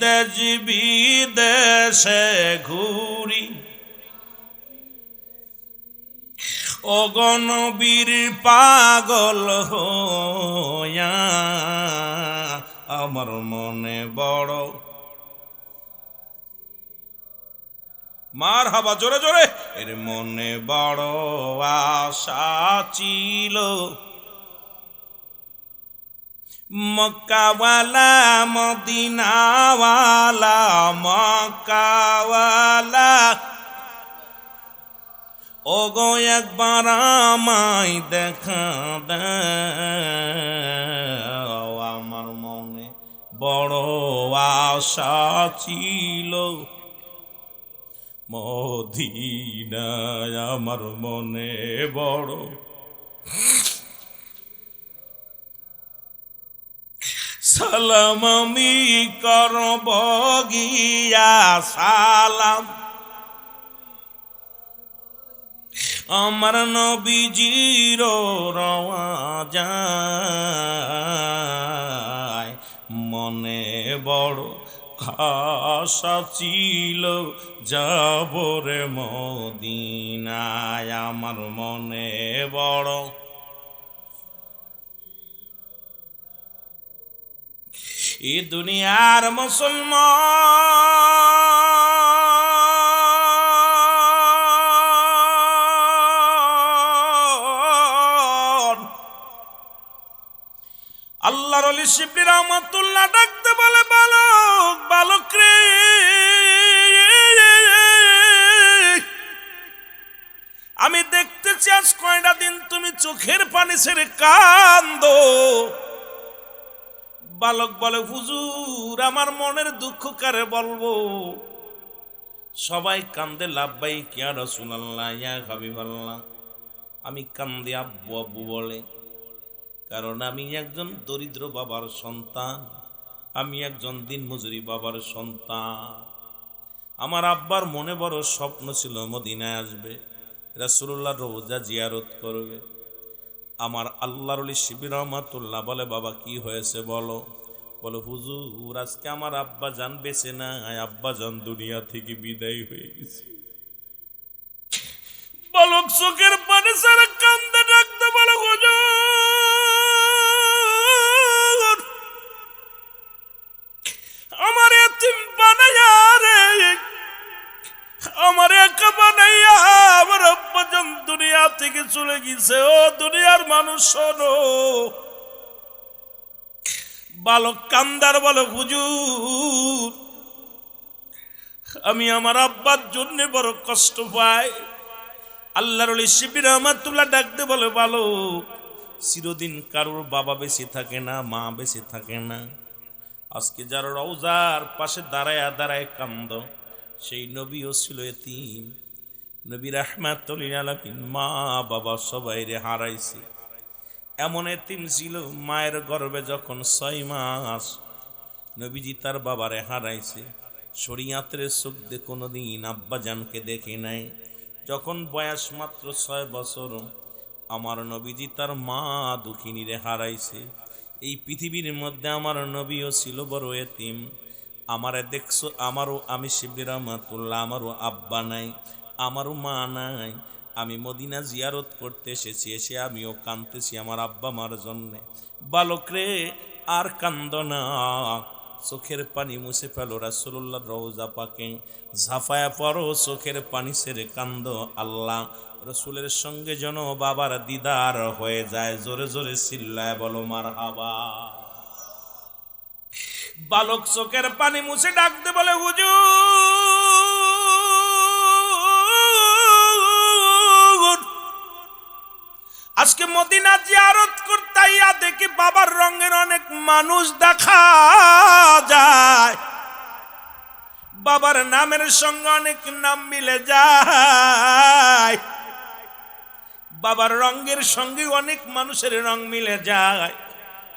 দেশ বিদেশে ঘুরি, ও গণবীর পাগল হইয়া আমার মনে বড়, মার হাবা জোরে জোরে, এর মনে বড় আশা ছিল, মক্কাওয়ালা মদিনাওয়ালা, মক্কাওয়ালা ও গো একবার আমায় দেখা দাও, আমার মনে বড় আশা ছিল, মদিনায় আমার মনে বড়, সালাম আমি করব গিয়া সালাম, আমার নবীজির রওয়া যায়, মনে বড় আশা ছিল যাব রে মদিনায়, আমার মনে বড়, এই দুনিয়ার মুসলমান আল্লাহর ওলি শিবলি রহমাতুল্লাহ ডাকতে বলে, বালক বালক রে, আমি দেখতেছি আজ কয়টা দিন তুমি চোখের পানি ছেড়ে কান্দো। বালক বলে, হুজুর আমার মনের দুঃখ কারে বলবো, সবাই কান্দে লাব্বাইক ইয়া রাসূলুল্লাহ ইয়া হাবিবাল্লাহ, আমি কান্দে আব্বু আব্বু বলে, কারণ আমি একজন দরিদ্র বাবার সন্তান, আমি একজন দিনমজুরি বাবার সন্তান। আমার আব্বার মনে বড় স্বপ্ন ছিল মদিনায় আসবে, রাসূলুল্লাহর রওজা জিয়ারত করবে। আমার আল্লাহর ওলি শিবির রহমাতুল্লাহ বলে, বাবা কি হয়েছে বলো? বলে, হুজুর আজকে আমার আব্বা জান বেঁচে নাই, আব্বা জান দুনিয়া থেকে বিদায় হয়ে গেছে। বালক চোখের পানি ছাড়া কান্দে ডাকতে বলে, হুজুর আমার এতিম বানাইয়া রে, আমার একা বানাইয়া আমার আব্বা জান দুনিয়া থেকে চলে গেছে, ও দুনিয়ার মানুষ শোনো। বালক কান্দার বলে, হুজুর আমি আমার আব্বার জন্য বড় কষ্ট পাই। আল্লাহর ওলি শিবির রহমাতুল্লাহ ডাকতে বলে, বালক চিরদিন কারোর বাবা বেঁচে থাকে না, মা বেঁচে থাকে না, আজকে যার রওজার পাশে দাঁড়ায় দাঁড়ায় কান্দ, সেই নবীও ছিল এতিম। নবী রাহমাতুল লিল আলামিন মা বাবা সবাই রে হারাইছে, এমন এতিম ছিল মায়ের গর্ভে যখন 6 মাস নবীজি তার বাবারে হারাইছে। শরীয়তের চোখ দিয়ে কোনোদিন আব্বা জানকে দেখে নাই। যখন বয়স মাত্র 6 বছর আমার নবীজি তার মা দুঃখিনীরে হারাইছে। এই পৃথিবীর মধ্যে আমার নবীও ছিল বড় এতিম। আমারে দেখছো, আমারও, আমি শিবলি রহমাতুল্লাহ, আমারও আব্বা নাই, আমারও মা নাই। আমি মদিনা জিয়ারত করতে এসেছি, এসে আমিও কাঁদতেছি আমার আব্বা মার জন্যে। বালক রে আর কান্দ না, চোখের পানি মুছে ফেলো, রাসূলুল্লাহর রওজা পাকে ঝাঁপায়া পড়ো, চোখের পানি ছেড়ে কান্দ, আল্লাহ রসুলের সঙ্গে যেন বাবার দিদার হয়ে যায়। জোরে জোরে চিল্লায় বলো মারহাবা। বালক চোখের পানি মুছে ডাকতে বলে, হুজুর আজকে মদিনা জিয়ারত করতে আইয়া দেখি বাবার রঙের অনেক মানুষ দেখা যায়, বাবার নামের সঙ্গে অনেক নাম মিলে যায়, বাবার রঙের সঙ্গে অনেক মানুষের রং মিলে যায়,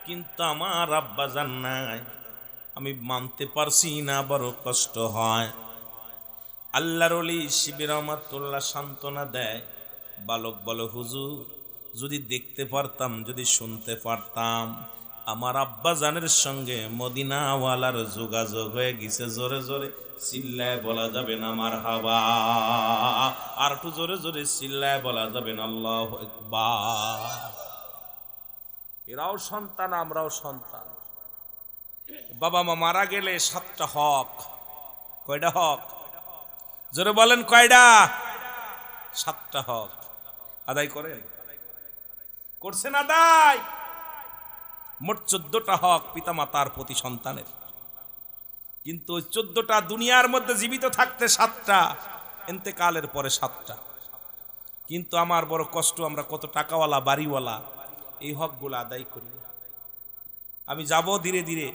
কিন্তু আমার আব্বা জান নাই, আমি মানতে পারছি না, বড় কষ্ট হয়। আল্লাহর ওলি শিবির রহমাতুল্লাহ সান্ত্বনা দেয়। বালক বলে, হুজুর যদি দেখতে পারতাম, যদি শুনতে পারতাম, আমার আব্বা জানের সঙ্গে মদিনাওয়ালার যোগাযোগ হয়ে গেছে। জোরে জোরে চিল্লায় বলা যাবে না মারহাবা, আর একটু জোরে জোরে চিল্লায় বলা যাবে না আল্লাহু আকবার। এরাও সন্তান, আমরাও সন্তান। বাবা মা মারা গেলে 7টা হক। কয়টা হক? জোরে বলেন কয়টা? 7টা হক আদায় করেন? করছেন আদায়? মোট 14টা হক পিতা মাতার প্রতি সন্তানের। কিন্তু ওই 14টা দুনিয়ার মধ্যে জীবিত থাকতে 7টা, ইন্তেকালের পরে 7টা। কিন্তু আমার বড় কষ্ট, আমরা কত টাকাওয়ালা বাড়িওয়ালা এই হকগুলো আদায় করি না। আমি যাব ধীরে ধীরে,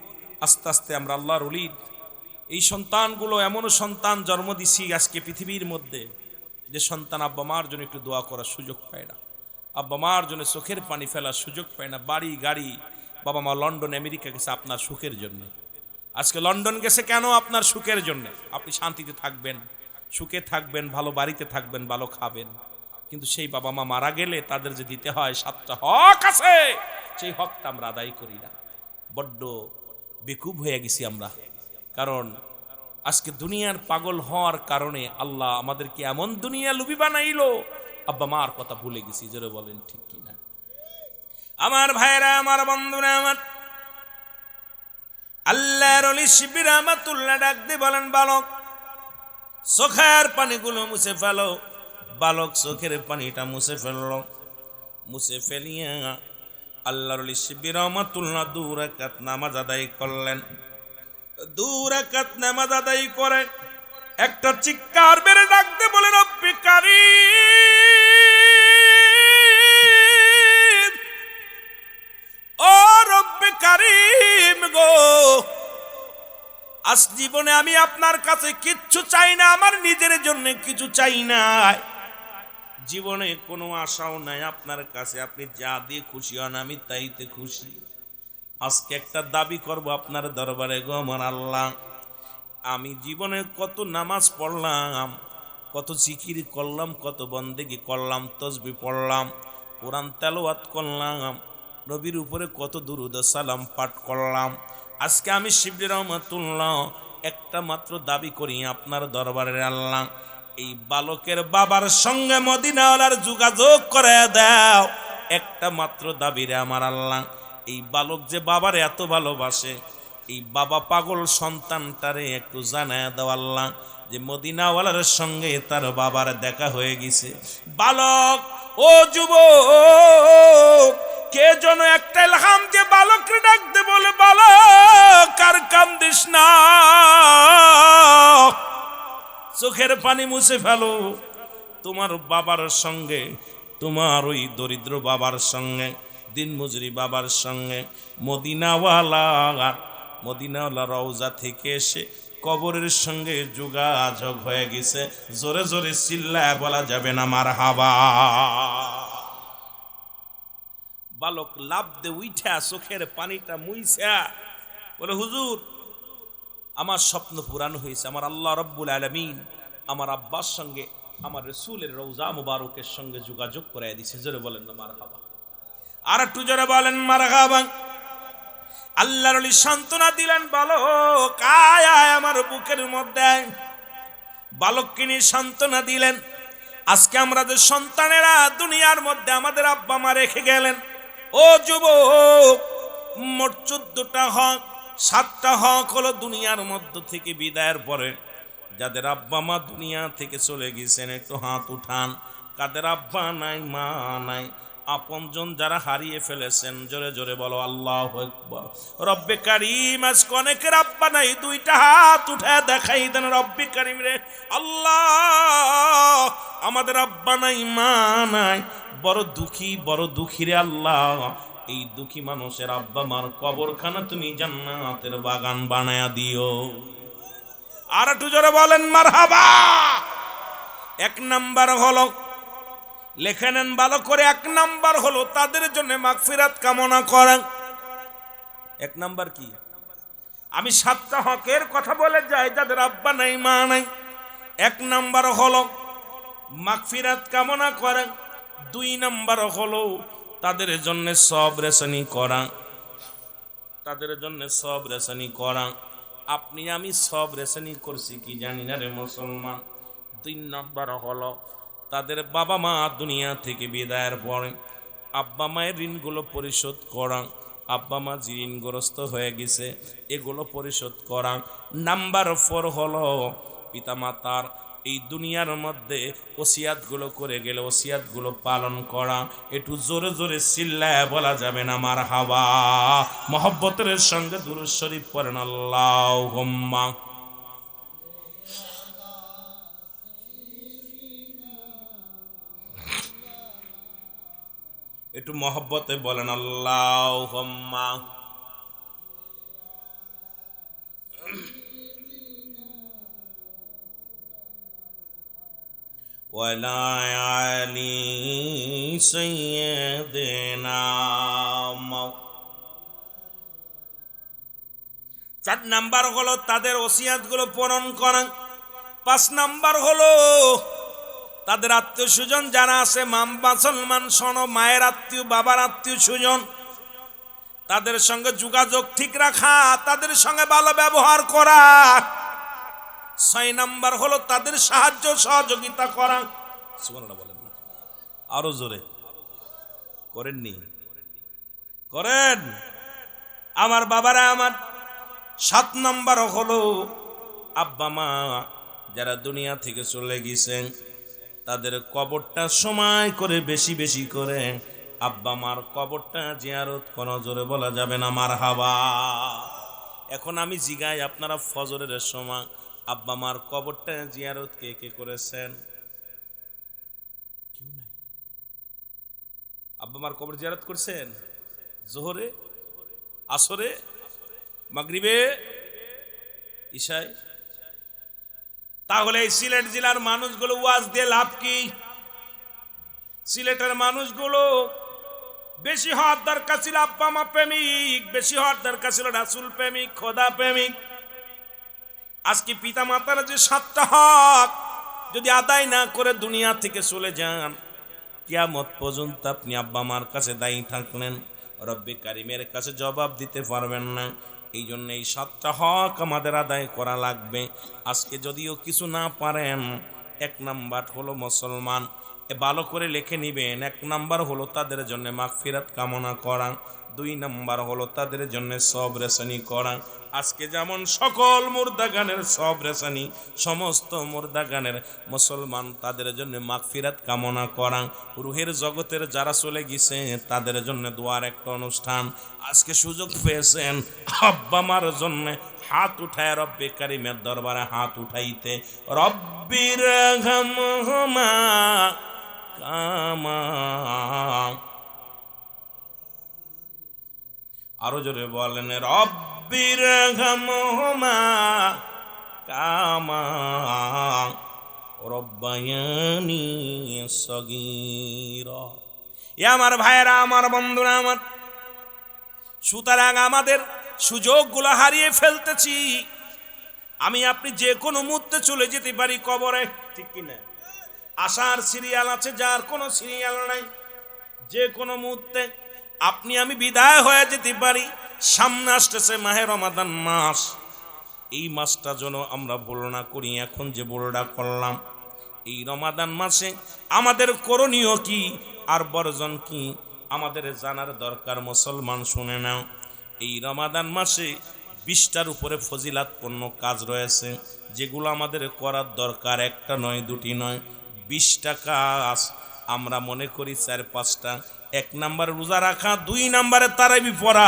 আস্তে আস্তে আমরা আল্লাহর ওলি। এই সন্তানগুলো এমনও সন্তান জন্ম দিছি আজকে পৃথিবীর মধ্যে, যে সন্তান আব্বা মার জন্য একটু দোয়া করার সুযোগ পায় না, আব্বা মার জন্য চোখের পানি ফেলার সুযোগ পায় না। বাড়ি গাড়ি, বাবা মা লন্ডন আমেরিকা গেছে আপনার সুখের জন্য। আজকে লন্ডন গেছে কেন? আপনার সুখের জন্য। আপনি শান্তিতে থাকবেন, সুখে থাকবেন, ভালো বাড়িতে থাকবেন, ভালো খাবেন। কিন্তু সেই বাবা মা মারা গেলে তাদের যে দিতে হয় 7টা হক আছে, সেই হকটা আমরা আদায় করি না। বড্ড বেকুব হয়ে গেছি আমরা। কারণ আজকে দুনিয়ার পাগল হওয়ার কারণে আল্লাহ আমাদেরকে এমন দুনিয়া লুবি বানাইলো, আব্বা মার কথা ভুলে গেছি। জোরে বলেন ঠিক কিনা? আমার ভাইরা, আমার বন্ধুরা, আমার আল্লাহর ওলি শিবলি রহমাতুল্লাহ ডাক দিয়ে বলেন, বালক চোখের পানিগুলো মুছে ফেলো। বালক চোখের পানিটা মুছে ফেললো। মুছে ফেলিয়া আল্লাহর ওলি শিবলি রহমাতুল্লাহ 2 রাকাত নামাজ আদায় করলেন। 2 রাকাত নামাজ আদায় করে একটা চিৎকার বেড়ে ডাক দিয়ে বলে, রব্বি কারীম, ও রব্বি কারীম গো, আজ জীবনে আমি আপনার কাছে কিচ্ছু চাই না, আমার নিজের জন্য কিছু চাই না, জীবনে কোনো আশাও নাই আপনার কাছে। আপনি যা দিয়ে খুশি হন আমি তাইতে খুশি। আজকে একটা দাবি করব আপনার দরবারে গো আমার আল্লাহ, আমি জীবনে কত নামাজ পড়লাম, কত জিকির করলাম, কত বন্দেগি করলাম, তসবিহ পড়লাম, কোরআন তেলাওয়াত করলাম, নবীর উপরে কত দুরূদ ও সালাম পাঠ করলাম। আজকে আমি শিবলি রহমাতুল্লাহ একটা মাত্র দাবি করি আপনার দরবারে আল্লাহ, এই বালকের বাবার সঙ্গে মদিনাওয়ালার যোগাযোগ করে দাও। একটা মাত্র দাবি রে আমার আল্লাহ, এই বালক যে বাবার এত ভালোবাসে, এই বাবা পাগল সন্তানটারে একটু জানায় দাও আল্লাহ, যে মদিনাওয়ালার সঙ্গে তার বাবার দেখা হয়ে গেছে। বালক, ও যুবক, কে যেন একটা ইলহাম যে বালককে ডাকতে বলে, বালক আর কান্দিস না, চোখের পানি মুছে ফেলো। তোমার বাবার সঙ্গে, তোমার ওই দরিদ্র বাবার সঙ্গে, দিনমজুরি বাবার সঙ্গে মদিনাওয়ালা রওজা থেকে এসে কবরের সঙ্গে যোগাযোগ হয়ে গেছে। জোরে জোরে চিল্লায় বলা যাবে না মারহাবা। বালক লাফ দে উইঠা চোখের পানিটা মুইছা বলে, হুজুর আমার স্বপ্ন পূরণ হয়েছে, আমার আল্লাহ রব্বুল আলামিন আমার আব্বার সঙ্গে আমার রাসূলের রওজা মুবারকের সঙ্গে যোগাযোগ করায় দিয়েছে। জোরে বলেন না মারহাবা। আর একটু জোরে বলেন মারহাবা। আল্লাহর ওলি সান্ত্বনা দিলেন, বালক আয় আয় আমার বুকের মধ্যে। বালককে নিয়ে সান্ত্বনা দিলেন। আজকে আমরা যে সন্তানেরা দুনিয়ার মধ্যে আমাদের আব্বা মা রেখে গেলেন, ও যুবক, মোট 14টা হক, 7টা হক হলো দুনিয়ার মধ্য থেকে বিদায়ের পরে যাদের আব্বা মা দুনিয়া থেকে চলে গেছেন একটু হাত উঠান। কাদের আব্বা নাই, মা নাই, আপনজন যারা হারিয়ে ফেলেছেন, জোরে জোরে বলো আল্লাহু আকবার। রব্বে কারীম, আজকে অনেকের আব্বা নাই, 2টা হাত উঠে দেখাই দেন, রব্বে কারীম রে আল্লাহ, আমাদের আব্বা নাই, মা নাই, বড় দুঃখী রে আল্লাহ। এই দুঃখী মানুষের আব্বা মার কবরখানা তুমি জান্নাতের বাগান বানায়া দিও। আর একটু জোরে বলেন মারহাবা। 1 নাম্বার হলো, লেখে নেন ভালো করে, 1 নাম্বার হলো তাদের জন্য মাগফিরাত কামনা করেন। 1 নাম্বার কি? আমি 7টা হকের কথা বলে যাই যাদের আব্বা নাই, মা নাই। 1 নাম্বার হলো মাগফিরাত কামনা করেন। 2 নাম্বার হলো তাদের জন্য সবর রেশনি করা। তাদের জন্য সব রেশানি করা। আপনি আমি সব রেশানি করছি কি জানি না রে মুসলমান। 3 নম্বর হলো তাদের বাবা মা দুনিয়া থেকে বিদায়ের পরে আব্বা মায়ের ঋণগুলো পরিশোধ করা। আব্বা মা যে ঋণগ্রস্ত হয়ে গেছে এগুলো পরিশোধ করা। নাম্বার 4 হলো পিতামাতার এই দুনিয়ার মধ্যে ওসিয়াতগুলো করে গেলে ওসিয়াতগুলো পালন করা। একটু জোরে জোরে চিল্লায় বলা যাবে না মারহাবা। মহব্বতের সঙ্গে দুরূদ শরীফ পড়েন আল্লাহুম্মা। একটু মহব্বতে বলেন আল্লাহুম্মা। ওয়ালা আলি সাইয়্যিদিনা। 4 নাম্বার হলো তাদের ওসিয়াতগুলো পূরণ করা। 5 নাম্বার হলো তাদের আত্মীয় স্বজন যারা আছে মুসলমান শোনো, মায়ের আত্মীয়, বাবার আত্মীয় স্বজন, তাদের সঙ্গে যোগাযোগ ঠিক রাখা, তাদের সঙ্গে ভালো ব্যবহার করা। 6 নাম্বার হলো তাদের সাহায্য সহযোগিতা করা। সুবহানাল্লাহ বলেন না, আরো জোরে করেননি? করেন আমার বাবারা আমার। 7 নাম্বার হলো আব্বা মা যারা দুনিয়া থেকে চলে গেছেন তাদের কবরটা সময় করে বেশি বেশি করে আব্বা মার কবরটা জিয়ারত করা। জোরে বলা যাবে না মারহাবা। এখন আমি জিগাই, আপনারা ফজরের সময় আব্বা মার কবরটা জিয়ারত কে কে করেছেন? কেউ নাই। আব্বা মার কবর জিয়ারত করছেন? জোহরে, আসরে, মাগরিবে, ইশায়? তাহলে এই সিলেট জেলার মানুষগুলো ওয়াজ দিয়ে লাভ কি? সিলেটের মানুষগুলো বেশি হওয়ার দরকার ছিল আব্বা মা প্রেমিক, বেশি হওয়ার দরকার ছিল রাসূল প্রেমিক, খোদা প্রেমিক। আজকে পিতা মাতার যে 7টা হক যদি আদায় না করে দুনিয়া থেকে চলে যান, কিয়ামত পর্যন্ত আপনি আব্বা মার কাছে দায়ী থাকলেন, রব্বে কারিমের কাছে জবাব দিতে পারবেন না। এই জন্য এই 7টা হক আমাদের আদায় করা লাগবে। আজকে যদিও কিছু না পারেন, 1 নাম্বার হলো মুসলমান ভালো করে লিখে নিবেন। 1 নাম্বার হলো তাদের জন্য মাগফিরাত কামনা করা। 2 নাম্বার হলো তাদের জন্য সব রেশানি করা। আজকে যেমন সকল মুর্দা গানের সব রেশানি, সমস্ত মুর্দা গানের মুসলমান তাদের জন্য মাগফিরাত কামনা করা। রুহের জগতের যারা চলে গেছে তাদের জন্য দোয়ার একটা অনুষ্ঠান। আজকে সুযোগ পেয়েছেন আব্বা মার জন্য হাত উঠায় রব্বে কারিমের দরবারে হাত উঠাইতে। রব্বির রহমহুমা কামা, আরো জোরে বলেন রব্বির রহমহুমা কামা রব্বায়ানি সগীরা। এ আমার ভাইয়েরা, আমার বন্ধুরা আমার, সুতরাং আমাদের সুযোগগুলো হারিয়ে ফেলতেছি। আমি আপনি যে কোনো মুহূর্তে চলে যেতে পারি কবরে, ঠিক কিনা? আসার সিরিয়াল আছে, যার কোনো সিরিয়াল নাই। যে কোনো মুহূর্তে আপনি আমি বিদায় হয়ে যেতে পারি। সামনে আসতেছে মাহে রমাদান মাস। এই মাসটা যেন আমরা ভুল না করি। এখন যে ভুলটা করলাম, এই রমাদান মাসে আমাদের করণীয় কি আর বর্জন কি আমাদের জানার দরকার। মুসলমান শুনে নাও, এই রমাদান মাসে 20টার উপরে ফজিলাতপূর্ণ কাজ রয়েছে, যেগুলো আমাদের করার দরকার। 1টা নয়, 2টি নয়, 20টা কাজ। আমরা মনে করি 4-5টা। 1 নাম্বার রোজা রাখা, 2 নাম্বারে তারাবি পড়া,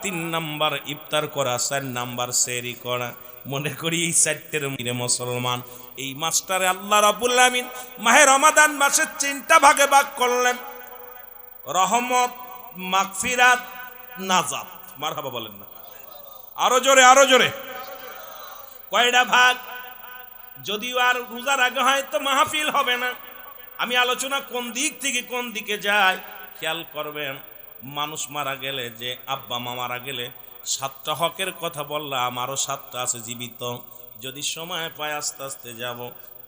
3 নাম্বার ইফতার করা, 4 নাম্বার সেহরি করা। মনে করি এই 4টের মিলে মুসলমান এই মাসটারে আল্লাহ রাব্বুল আমিন মাহে রমাদান মাসে 3টা ভাগে ভাগ করলেন: রহমত, মাগফিরাত, নাজাত। মারহাবা বলেন না, আরো জোরে, আরো জোরে। কয়টা ভাগ? যদিও আর রোজার আগে হয়তো মাহফিল হবে না, আমি আলোচনা কোন দিক থেকে কোন দিকে যাই খেয়াল করবেন। মানুষ মারা গেলে, যে আব্বা মা মারা গেলে 7টা হকের কথা বললাম, আরো 7টা আছে জীবিত। যদি সময় পায় আস্তে আস্তে যাব।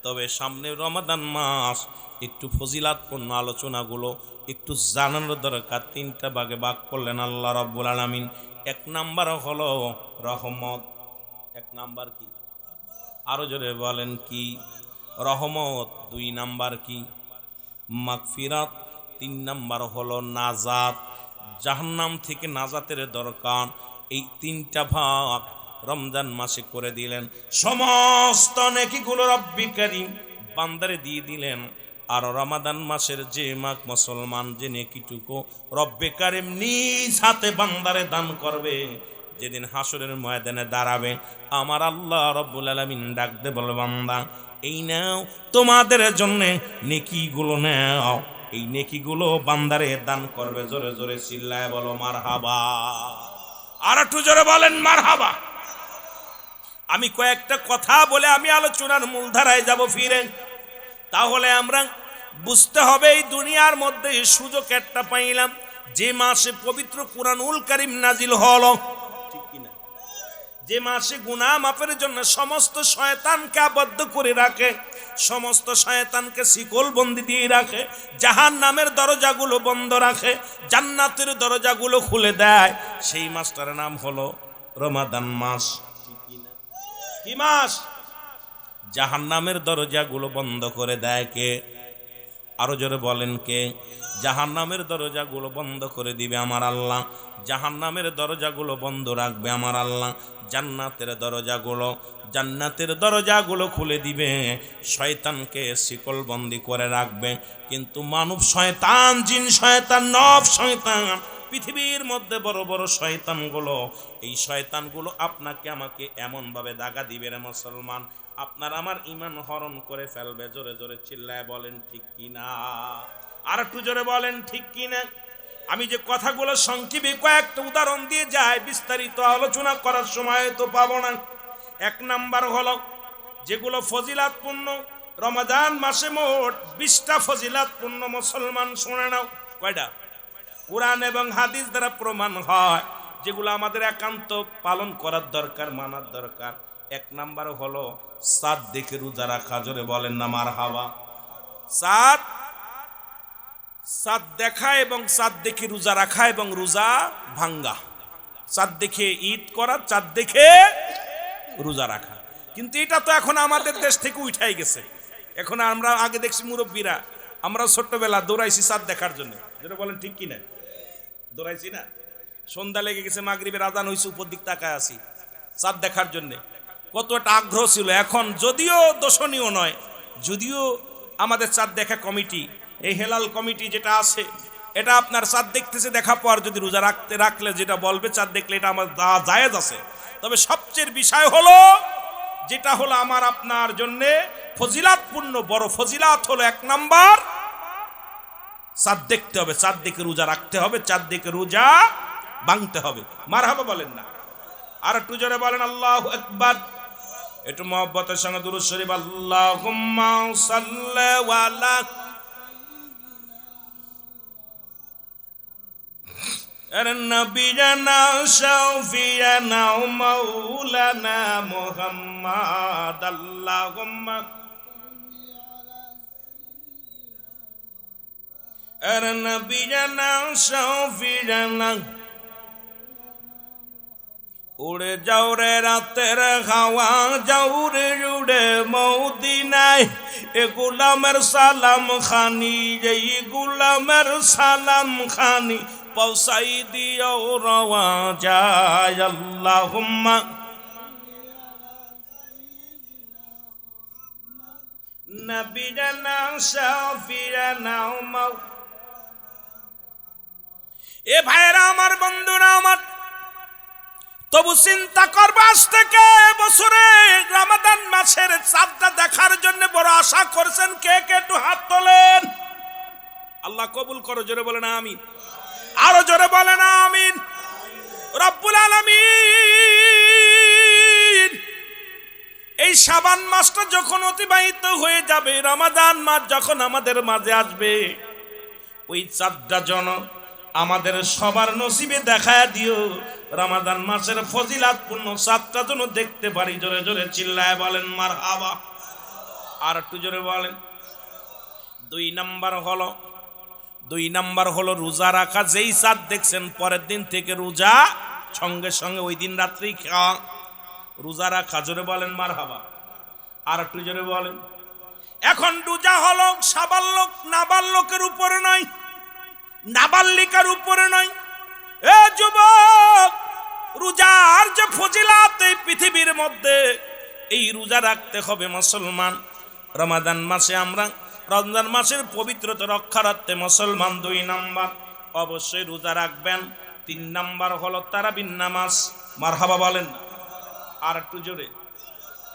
তবে সামনে রমাদান মাস, একটু ফজিলাতপূর্ণ আলোচনাগুলো একটু জানানোর দরকার। 3টা ভাগে ভাগ করলেন আল্লাহ রাব্বুল আলামিন। এক নাম্বার হলো রহমত। এক নাম্বার কি? আরো জোরে বলেন কি? রহমত। দুই নাম্বার কি? মাগফিরাত। তিন নাম্বার হলো নাজাত, জাহান্নাম থেকে নাজাতের দরকার। এই তিনটা ভাগ রমজান মাসে করে দিলেন। সমস্ত নেকিগুলো রব্বি কারীম বান্দারে দিয়ে দিলেন। আর রমাদান মাসের যে মাস মুসলমান যে নেকিটুকু রব্বে কারীম নিজ হাতে বান্দারে দান করবে, যেদিন হাসরের ময়দানে দাঁড়াবে, আমার আল্লাহ রব্বুল আলামিন ডাক দে বলে, বান্দা এই নাও তোমাদের জন্য নেকিগুলো নাও। এই নেকিগুলো বান্দারে দান করবে। জোরে জোরে চিল্লায় বলো মারহাবা। আর একটু জোরে বলেন মারহাবা। আমি কয়েকটা কথা বলে আমি আলোচনার মূলধারায় যাব ফিরে। তাহলে আমরা বুঝতে হবে এই দুনিয়ার মধ্যে সুযোগ একটা পাইলাম, যে মাসে পবিত্র কুরআনুল কারীম নাজিল হলো, ঠিক কিনা? যে মাসে গুনাহ মাফের জন্য সমস্ত শয়তানকে আবদ্ধ করে রাখে, সমস্ত শয়তানকে শিকল বন্দি দিয়ে রাখে, জাহান্নামের দরজাগুলো বন্ধ রাখে, জান্নাতের দরজাগুলো খুলে দেয়, সেই মাসটার নাম হলো রমাদান মাস। ঠিক কিনা? কি মাস? জাহান্নামের দরজাগুলো বন্ধ করে দেয় কে? আরো জোরে বলেন কে? জাহান্নামের দরজাগুলো বন্ধ করে দিবে আমার আল্লাহ। জাহান্নামের দরজাগুলো বন্ধ রাখবে আমার আল্লাহ। জান্নাতের দরজাগুলো খুলে দিবে, শয়তানকে শিকল বন্দি করে রাখবে। কিন্তু মানব শয়তান, জিন শয়তান, নফ শয়তান, পৃথিবীর মধ্যে বড় বড় শয়তানগুলো, এই শয়তানগুলো আপনাকে আমাকে এমনভাবে দাগা দিবে রে মুসলমান, আপনার আমার ঈমান হরণ করে ফেলবে। জোরে জোরে চিল্লায় বলেন ঠিক কিনা? আর একটু জোরে বলেন ঠিক কিনা? আমি যে কথাগুলো সংক্ষেপে কয়েকটা উদাহরণ দিয়ে যাই, বিস্তারিত আলোচনা করার সময় তো পাবো না। এক নাম্বার হলো যেগুলো ফজিলাতপূর্ণ, রমাদান মাসে মোট 20টা ফজিলাতপূর্ণ। মুসলমান শুনে নাও। কয়টা? কোরআন এবং হাদিস দ্বারা প্রমাণ হয়, যেগুলো আমাদের একান্ত পালন করার দরকার, মানার দরকার। এক নাম্বার হলো চাঁদ দেখে রোজা রাখা। জোরে বলেন না মারহাবা। চাঁদ দেখা এবং চাঁদ দেখে রোজা রাখা এবং রোজা ভাঙ্গা। চাঁদ দেখে ঈদ করা, চাঁদ দেখে রোজা রাখা। কিন্তু এটা তো এখন আমাদের দেশ থেকে উঠাই গেছে। এখন আমরা আগে দেখছি মুরব্বীরা, আমরা ছোট্টবেলা দৌড়াইছি চাঁদ দেখার জন্য। যেটা বলেন ঠিক কিনা? দৌড়াইছি না? সন্ধ্যা লেগে গেছে, মাগরিবের আজান হয়েছে, উপর দিক তাকায় আছি চাঁদ দেখার জন্য। কত একটা আগ্রহ ছিল। এখন যদিও দর্শনীয় নয়, যদিও আমাদের চাঁদ দেখা কমিটি, এই হেলাল কমিটি যেটা আছে, এটা আপনার চাঁদ দেখতেছে, দেখা পর যদি রোজা রাখলে যেটা বলবে চাঁদ দেখলে এটা আমার জায়েজ আছে। তবে সবচেয়ে বিষয় হলো, যেটা হলো আমার আপনার জন্য ফজিলাতপূর্ণ বড় ফজিলাত হলো, এক নাম্বার চাঁদ দেখতে হবে, চাঁদ দেখে রোজা রাখতে হবে, চাঁদ দেখে রোজা ভাঙতে হবে। মারহাবা বলেন না? আর একটু জোরে বলেন আল্লাহু আকবার। একটু মহব্বতের সঙ্গে দুরূদ শরীফ। আল্লাহুম্মা সাল্লি ওয়ালা নবিয়ানা শাফিয়ানা মাওলানা মুহাম্মদ। আল্লাহুম্মা নবিয়ানা শাফিয়ানা। উড়ে যাও রে রাতের হাওয়া, যাও রে উড়ে মদিনায়, এ গোলামের সালাম খানি, এই গোলামের সালাম খানি পৌঁছাই দিও রওয়া যায়। আল্লাহুম্মা নবিয়ানা শাফিয়ানা মাও। এ ভাইরা আমার, বন্ধুরা আমার, তবু চিন্তা করবো, আজ থেকে বছরে রমাদান মাসের চাঁদটা দেখার জন্য বড় আশা করছেন কে কে? একটু হাত তোলেন। আল্লাহ কবুল করো। জোরে বলেন আমিন। আরো জোরে বলেন আমিন। রব্বুল আলামিন এই শাবান মাসটা যখন অতিবাহিত হয়ে যাবে, রমাদান মাস যখন আমাদের মাঝে আসবে, ওই চাঁদটা যেন আমাদের সবার নসিবে দেখায় দিও। রমাদান মাসের ফজিলাতপূর্ণ চাঁদটা যেন দেখতে পারি। জোরে জোরে চিল্লায় বলেন মারহাবা। আর একটু জোরে বলেন। দুই নাম্বার হলো রোজা রাখা। যেই চাঁদ দেখছেন পরের দিন থেকে রোজা সঙ্গে সঙ্গে ওই দিন রাত্রেই খাওয়া, রোজা রাখা। জোরে বলেন মারহাবা। আর একটু জোরে বলেন। এখন রোজা হলো সাবালক নাবালকের উপরে নয়, নাবালিকার উপরে নয়। এ যুবক, রোজার যে ফজিলাত এই পৃথিবীর মধ্যে, এই রোজা রাখতে হবে মুসলমান। রমাদান মাসে আমরা রমজান মাসের পবিত্রতা রক্ষার্থে মুসলমান 2 নাম্বার অবশ্যই রোজা রাখবেন। 3 নাম্বার হলো তারাবির নামাজ। মারহাবা বলেন। আর একটু জোরে।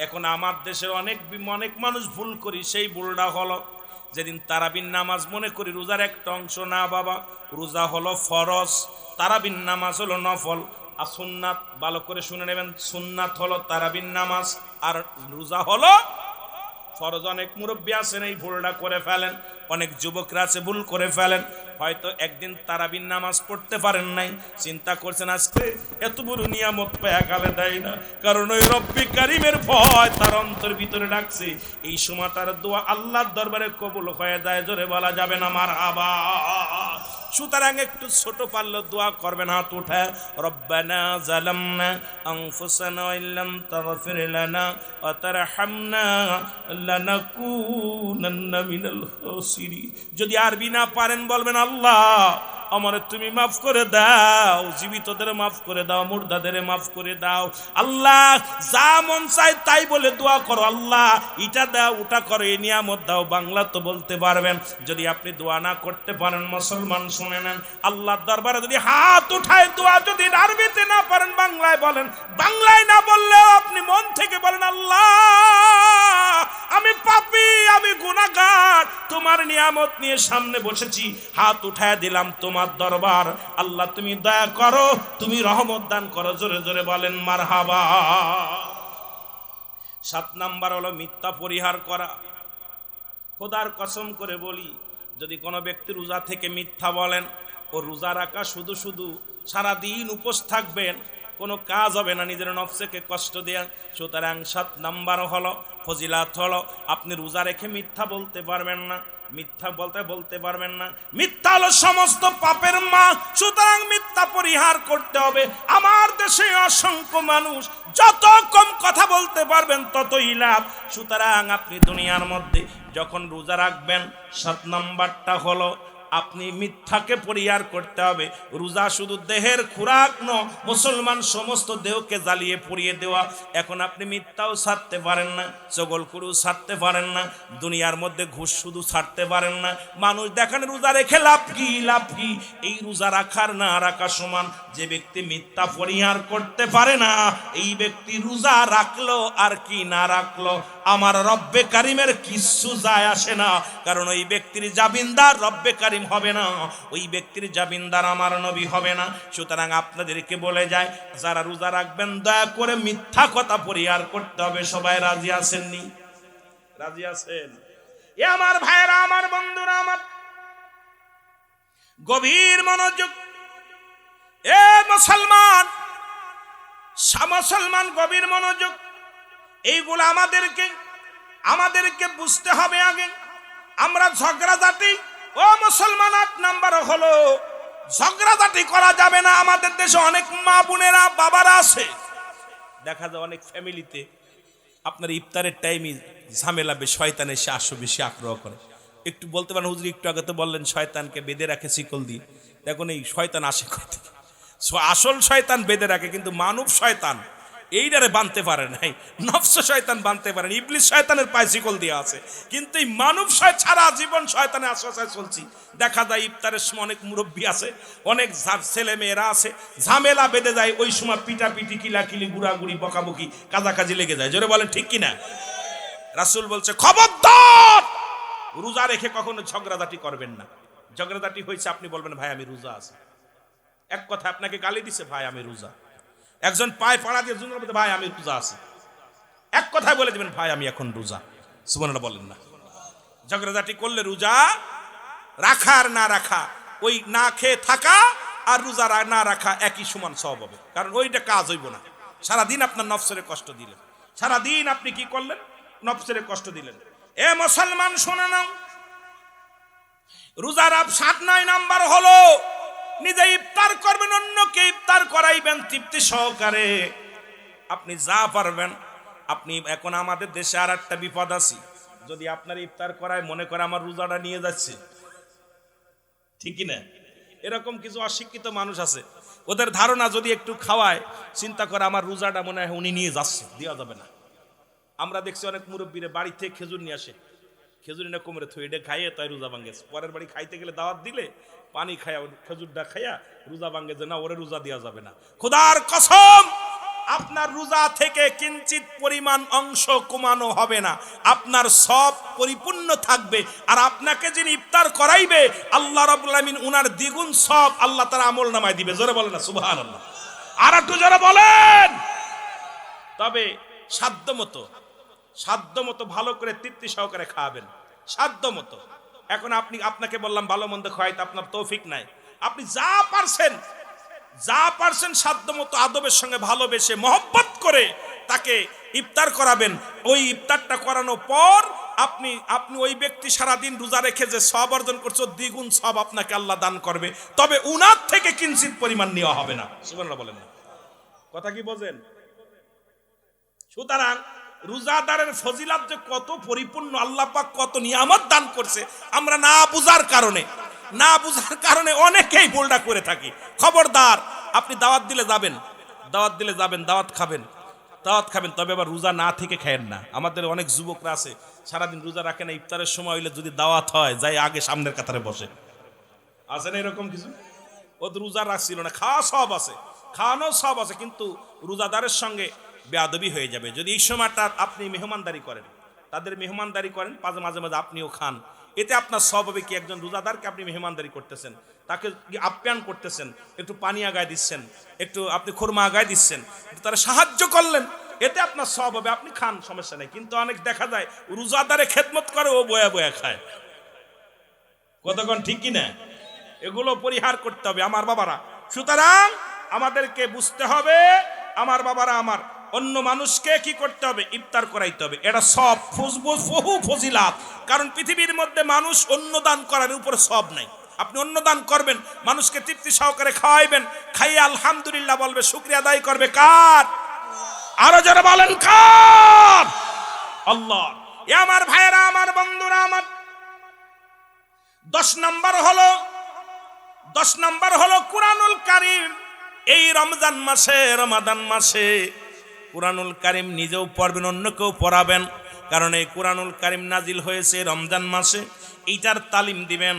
এখন আমার দেশের অনেক মানুষ ভুল করি, সেই ভুলটা হলো যেদিন তারাবির নামাজ মনে করি রোজার একটা অংশ। না বাবা, রোজা হলো ফরজ, তারাবির নামাজ হলো নফল। আর সুন্নাত ভালো করে শুনে নেবেন, সুন্নাত হলো তারাবির নামাজ আর রোজা হলো ফরজ। অনেক মুরব্বী আছেন এই ভুলটা করে ফেলেন, অনেক যুবকরা আছে ভুল করে ফেলেন। হয়তো একদিন তারাবির নামাজ পড়তে পারেন নাই, চিন্তা করছেন আজকে এত বড় নিয়ামত পেয়ে গেলে দেয় না, কারণ ওই রব্বি কারিমের ভয় তার অন্তর ভিতরে ডাকছে। এই সময় তার দোয়া আল্লাহর দরবারে কবুল হয়ে যায়। জোরে বলা যাবে না মারহাবা। সুতরাং একটু ছোট পারলে দোয়া করবেন, হাত উঠায়। রব্বানা জালামনা আনফুসানা ওয়া ইল্লাম তাগফির লানা ওয়া তারহামনা লানাকুনান্না মিনাল খাসিরিন। যদি আরবি না পারেন বলবেন, আল্লাহ আমারে তুমি মাফ করে দাও, জীবিতদের মাফ করে দাও, মুর্দাদের মাফ করে দাও। আল্লাহ যা মন চায় তাই বলে দোয়া করো, আল্লাহ এটা দাও ওটা করো, এই নিয়ামত দাও। বাংলা তো বলতে পারবেন। যদি আপনি দোয়া না করতে পারেন মুসলমান শুনে নেন, আল্লাহর দরবারে যদি হাত উঠায় দোয়া যদি আরবিতে না পারেন বাংলায় বলেন, বাংলায় না বললেও আপনি মন থেকে বলেন, আল্লাহ আমি পাপী, আমি গুনাহগার, তোমার নিয়ামত নিয়ে সামনে বসেছি, হাত উঠায় দিলাম তোমার দরবার। আল্লাহ তুমি দয়া করো, তুমি রহমত দান করো। জোরে জোরে বলেন মারহাবা। 7 নাম্বার হলো মিথ্যা পরিহার করা। খোদার কসম করে বলি, যদি কোনো ব্যক্তি রোজা থেকে মিথ্যা বলেন, ও রোজা রাখা শুধু শুধু সারাদিন উপোস থাকবেন, কোনো কাজ হবে না, নিজের নফসকে কষ্ট দেয়া। সুতরাং 7 নাম্বার হলো ফজিলাত হলো আপনি রোজা রেখে মিথ্যা বলতে পারবেন না। মিথ্যা বলতে পারবেন না। মিথ্যা হলো সমস্ত পাপের মা। সুতরাং মিথ্যা পরিহার করতে হবে। আমার দেশে অসংখ্য মানুষ, যত কম কথা বলতে পারবেন ততই লাভ। সুতরাং আপনি দুনিয়ার মধ্যে যখন রোজা রাখবেন, 7 নাম্বারটা হলো আপনি মিথ্যাকে পরিহার করতে হবে। রোজা শুধু দেহের খোরাক নয়, মুসলমান সমস্ত দেহকে জ্বালিয়ে পুড়িয়ে দেওয়া। এখন আপনি মিথ্যাও ছাড়তে পারেন না, চগলখুরু ছাড়তে পারেন না, দুনিয়ার মধ্যে ঘুষ শুধু ছাড়তে পারেন না। মানুষ দেখেন রোজা রেখে লাভ কি, লাভ কি? এই রোজা রাখার না রাখা সমান। যে ব্যক্তি মিথ্যা পরিহার করতে পারে না, এই ব্যক্তি রোজা রাখলো আর কি না রাখলো আমার রব্বে কারিমের কিচ্ছু যায় আসে না। কারণ ওই ব্যক্তির জামিনদার রব্বে কারিম হবে না, ওই ব্যক্তির জামিনদার আমার নবী হবে না। সুতরাং আপনাদেরকে বলে যায়, যারা রোজা রাখবেন দয়া করে মিথ্যা কথা পরিহার করতে হবে। সবাই রাজি আছেননি? রাজি আছেন? এ আমার ভাইরা, আমার বন্ধুরা, আমার গভীর মনোযোগ। এ মুসলমান, মুসলমান গভীর মনোযোগ। এইগুলো আমাদেরকে বুঝতে হবে আগে। আমরা ঝগড়াঝাটি, ও মুসলমান 8 নাম্বার হলো ঝগড়াঝাটি করা যাবে না। আমাদের দেশে অনেক মা বোনেরা বাবারা আছে, দেখা যায় অনেক ফ্যামিলিতে আপনার ইফতারের টাইমে ঝামেলা, শয়তান এসে বেশি আগ্রহ করে। একটু বলতে পারেন, হুজুর একটু আগে তো বললেন শয়তানকে বেঁধে রাখে শিকল দিয়ে। দেখুন এই শয়তান আসে করতে, আসল শয়তান বেঁধে রাখে, কিন্তু মানব শয়তান এইটারে বানতে পারে নাই। নফস শয়তান বানতে পারেন, ইবলিস শয়তানের পায়ে শিকল দিয়ে আছে, কিন্তু এই মানব ছাড়া জীবন শয়তানের আশ্রয় চলছি। দেখা যায় ইফতারের সময় অনেক মুরব্বী আছে, অনেক ছেলে মেয়েরা আছে, ঝামেলা বেঁধে যায়। ওই সময় পিটাপিটি, কিলাকিলি, গুড়াগুড়ি, বকাবকি, কাজাকাজি লেগে যায়। জোরে বলেন ঠিক কিনা? রাসূল বলছে, খবরদার রোজা রেখে কখনো ঝগড়াঝাটি করবেন না। ঝগড়াঝাটি হয়েছে, আপনি বলবেন ভাই আমি রোজা আছি। এক কথা আপনাকে গালি দিছে, ভাই আমি রোজা। একজন পায়ে পাড়া দিয়ে জুনের মধ্যে, ভাই আমি রোজা আছি। এক কথায় বলে দিবেন, ভাই আমি এখন রোজা। সুবহানাল্লাহ বলেন না? ঝগড়াঝাটি করলে রোজা রাখা আর না রাখা, ওই না খেয়ে থাকা আর রোজা না রাখা একই সমান সওয়াব হবে। কারণ ওইটা কাজ হইব না। সারাদিন আপনার নফসের কষ্ট দিলেন, সারাদিন আপনি কি করলেন? নফসের কষ্ট দিলেন। এ মুসলমান শুনে নাও, রোজার 7 নাম্বার হলো নিজে ইফতার করবেন, অন্যকে ইফতার করাইবেন তৃপ্তি সহকারে। আপনি যা পারবেন। আপনি এখন আমাদের দেশে আর একটা বিপদ আছে, যদি আপনার ইফতার করায় মনে করে আমার রোজাটা নিয়ে যাচ্ছে, ঠিকই না? এরকম কিছু অশিক্ষিত মানুষ আছে, ওদের ধারণা যদি একটু খাওয়ায় চিন্তা করে আমার রোজাটা মনে হয় উনি নিয়ে যাচ্ছে, দেওয়া যাবে না। আমরা দেখছি অনেক মুরব্বীরে বাড়ি থেকে খেজুর নিয়ে আসে, খেজুর না কোমরে থই, এটা খাইয়ে তাই রোজা ভাঙ্গেছে। পরের বাড়ি খাইতে গেলে দাওয়াত দিলে পানি খায়া খেজুরটা খাইয়া রোজা ভাঙ্গে, যে না ওরে রোজা দেওয়া যাবে না। খোদার কসম, আপনার রোজা থেকে কিঞ্চিত পরিমাণ অংশ কমানো হবে না, আপনার সব পরিপূর্ণ থাকবে। আর আপনাকে যিনি ইফতার করাইবে আল্লাহ রাব্বুল আলামিন উনার দ্বিগুণ সব আল্লাহ তাআলা আমল নামায় দিবে। জোরে বলেন না সুবহানাল্লাহ, আর একটু জোরে বলেন। তবে সাধ্য মতো ভালো করে তৃপ্তি সহকারে খাওয়াবেন, সাধ্য মতো। এখন আপনাকে বললাম ভালো মন্দ খাওয়াইতে আপনার তৌফিক নাই, আপনি যা পারছেন সাধ্য মতো আদবের সঙ্গে ভালোবেসে মহব্বত করে তাকে ইফতার করাবেন। ওই ইফতারটা করানোর পর আপনি ওই ব্যক্তি সারাদিন রোজা রেখে যে সব অর্জন করছে দ্বিগুণ সব আপনাকে আল্লাহ দান করবে। তবে উনার থেকে কিঞ্চিত পরিমাণ নেওয়া হবে না। সুবহানাল্লাহ বলেন না, কথা কি বোঝেন? সুতরাং রোজাদারের ফজিলত যে কত পরিপূর্ণ, আল্লাহ পাক কত নিয়ামত দান করছে, আমরা না বুঝার কারণে অনেকেই ভুলটা করে থাকি। খবরদার, আপনি দাওয়াত দিলে যাবেন, দাওয়াত খাবেন, তবে আবার রোজা না থেকে খায়েন না। আমাদের অনেক যুবকরা আছে সারাদিন রোজা রাখে না, ইফতারের সময় হইলে যদি দাওয়াত হয় যাই আগে সামনের কাতারে বসে। আছে না এরকম কিছু? ও রোজা রাখছিল না, খাওয়ানো সব আছে, কিন্তু রোজাদারের সঙ্গে বেয়াদবি হয়ে যাবে। যদি এই সময়টা আপনি মেহমানদারি করেন, তাদের মেহমানদারি করেন, মাঝে মাঝে আপনিও খান, এতে আপনার সব হবে কি, একজন রোজাদারকে আপনি মেহমানদারি করতেছেন, তাকে আপ্যায়ন করতেছেন, একটু পানি আগায় দিচ্ছেন, একটু আপনি খুরমা আগায় দিচ্ছেন, তারা সাহায্য করলেন, এতে আপনার সব হবে, আপনি খান, সমস্যা নেই। কিন্তু অনেক দেখা যায় রোজাদারে খেদমত করে, ও বয়া বয়া খায়। কতক্ষণ ঠিক কিনা? এগুলো পরিহার করতে হবে আমার বাবারা। সুতরাং আমাদেরকে বুঝতে হবে, আমার বাবারা, আমার অন্য মানুষকে কি করতে হবে? ইফতার করাইতে হবে। এটা সব বহু ফজিলাত। কারণ পৃথিবীর মধ্যে মানুষ অন্ন দান করার উপর সব নাই। আপনি অন্ন দান করবেন, মানুষকে তৃপ্তি সহকারে খাওয়াইবেন, খাইয়ে আলহামদুলিল্লাহ বলবে, শুকরিয়া আদায় করবে কার? আরো যারা বলেন কার? আল্লাহ। এ আমার ভাইয়েরা, আমার বন্ধুরা, আমার 10 নাম্বার হলো কুরআনুল কারীম। এই রমজান মাসে কুরআনুল কারীম নিজেও পড়বেন, অন্যকেও পড়াবেন। কারণ এই কুরআনুল কারীম নাজিল হয়েছে রমজান মাসে, এইটার তালিম দিবেন।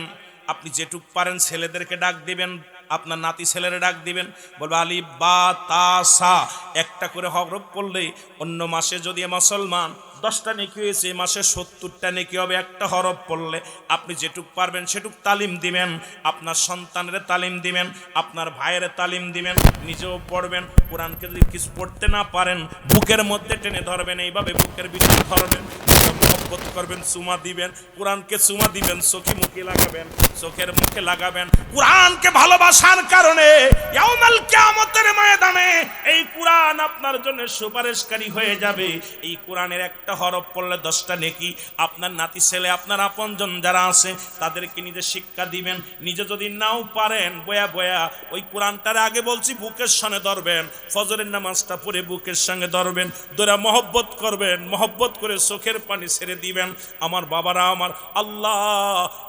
আপনি যেটুক পারেন ছেলেদেরকে ডাক দিবেন, আপনার নাতি ছেলেরা ডাক দিবেন, বলবে আলিফ বা তা সা, একটা করে হরফ পড়লেই অন্য মাসে যদি মুসলমান 10টা নেকি হয়েছে, এই মাসে 70টা নেকি হবে একটা হরফ পড়লে। আপনি যেটুক পারবেন সেটুক তালিম দিবেন, আপনার সন্তানের তালিম দিবেন, আপনার ভাইয়ের তালিম দিবেন, নিজেও পড়বেন। কোরআনকে যদি কিছু পড়তে না পারেন বুকের মধ্যে টেনে ধরবেন, এইভাবে বুকের ভিতরে ধরবেন, মহব্বত করবেন, চুমা দিবেন, কোরআনকে চুমা দিবেন, চোখের মুখে লাগাবেন। কোরআনকে ভালোবাসার কারণে ইয়াউমাল কিয়ামতের ময়দানে এই কোরআন আপনার জন্য সুপারিশকারী হয়ে যাবে। এই কোরআনের একটা হরফ পড়লে 10টা নেকি। আপনার নাতি ছেলে, আপনার আপনজন যারা আছে তাদেরকে নিজে শিক্ষা দিবেন। নিজে যদি নাও পারেন বয়া ওই কোরআনটার আগে বলছি বুকের সঙ্গে ধরবেন, ফজরের নামাজটা পড়ে বুকের সঙ্গে ধরবেন, ধরে মহব্বত করবেন, মহব্বত করে চোখের পানি ছেড়ে দিবেন। আমার বাবারা, আমার আল্লাহ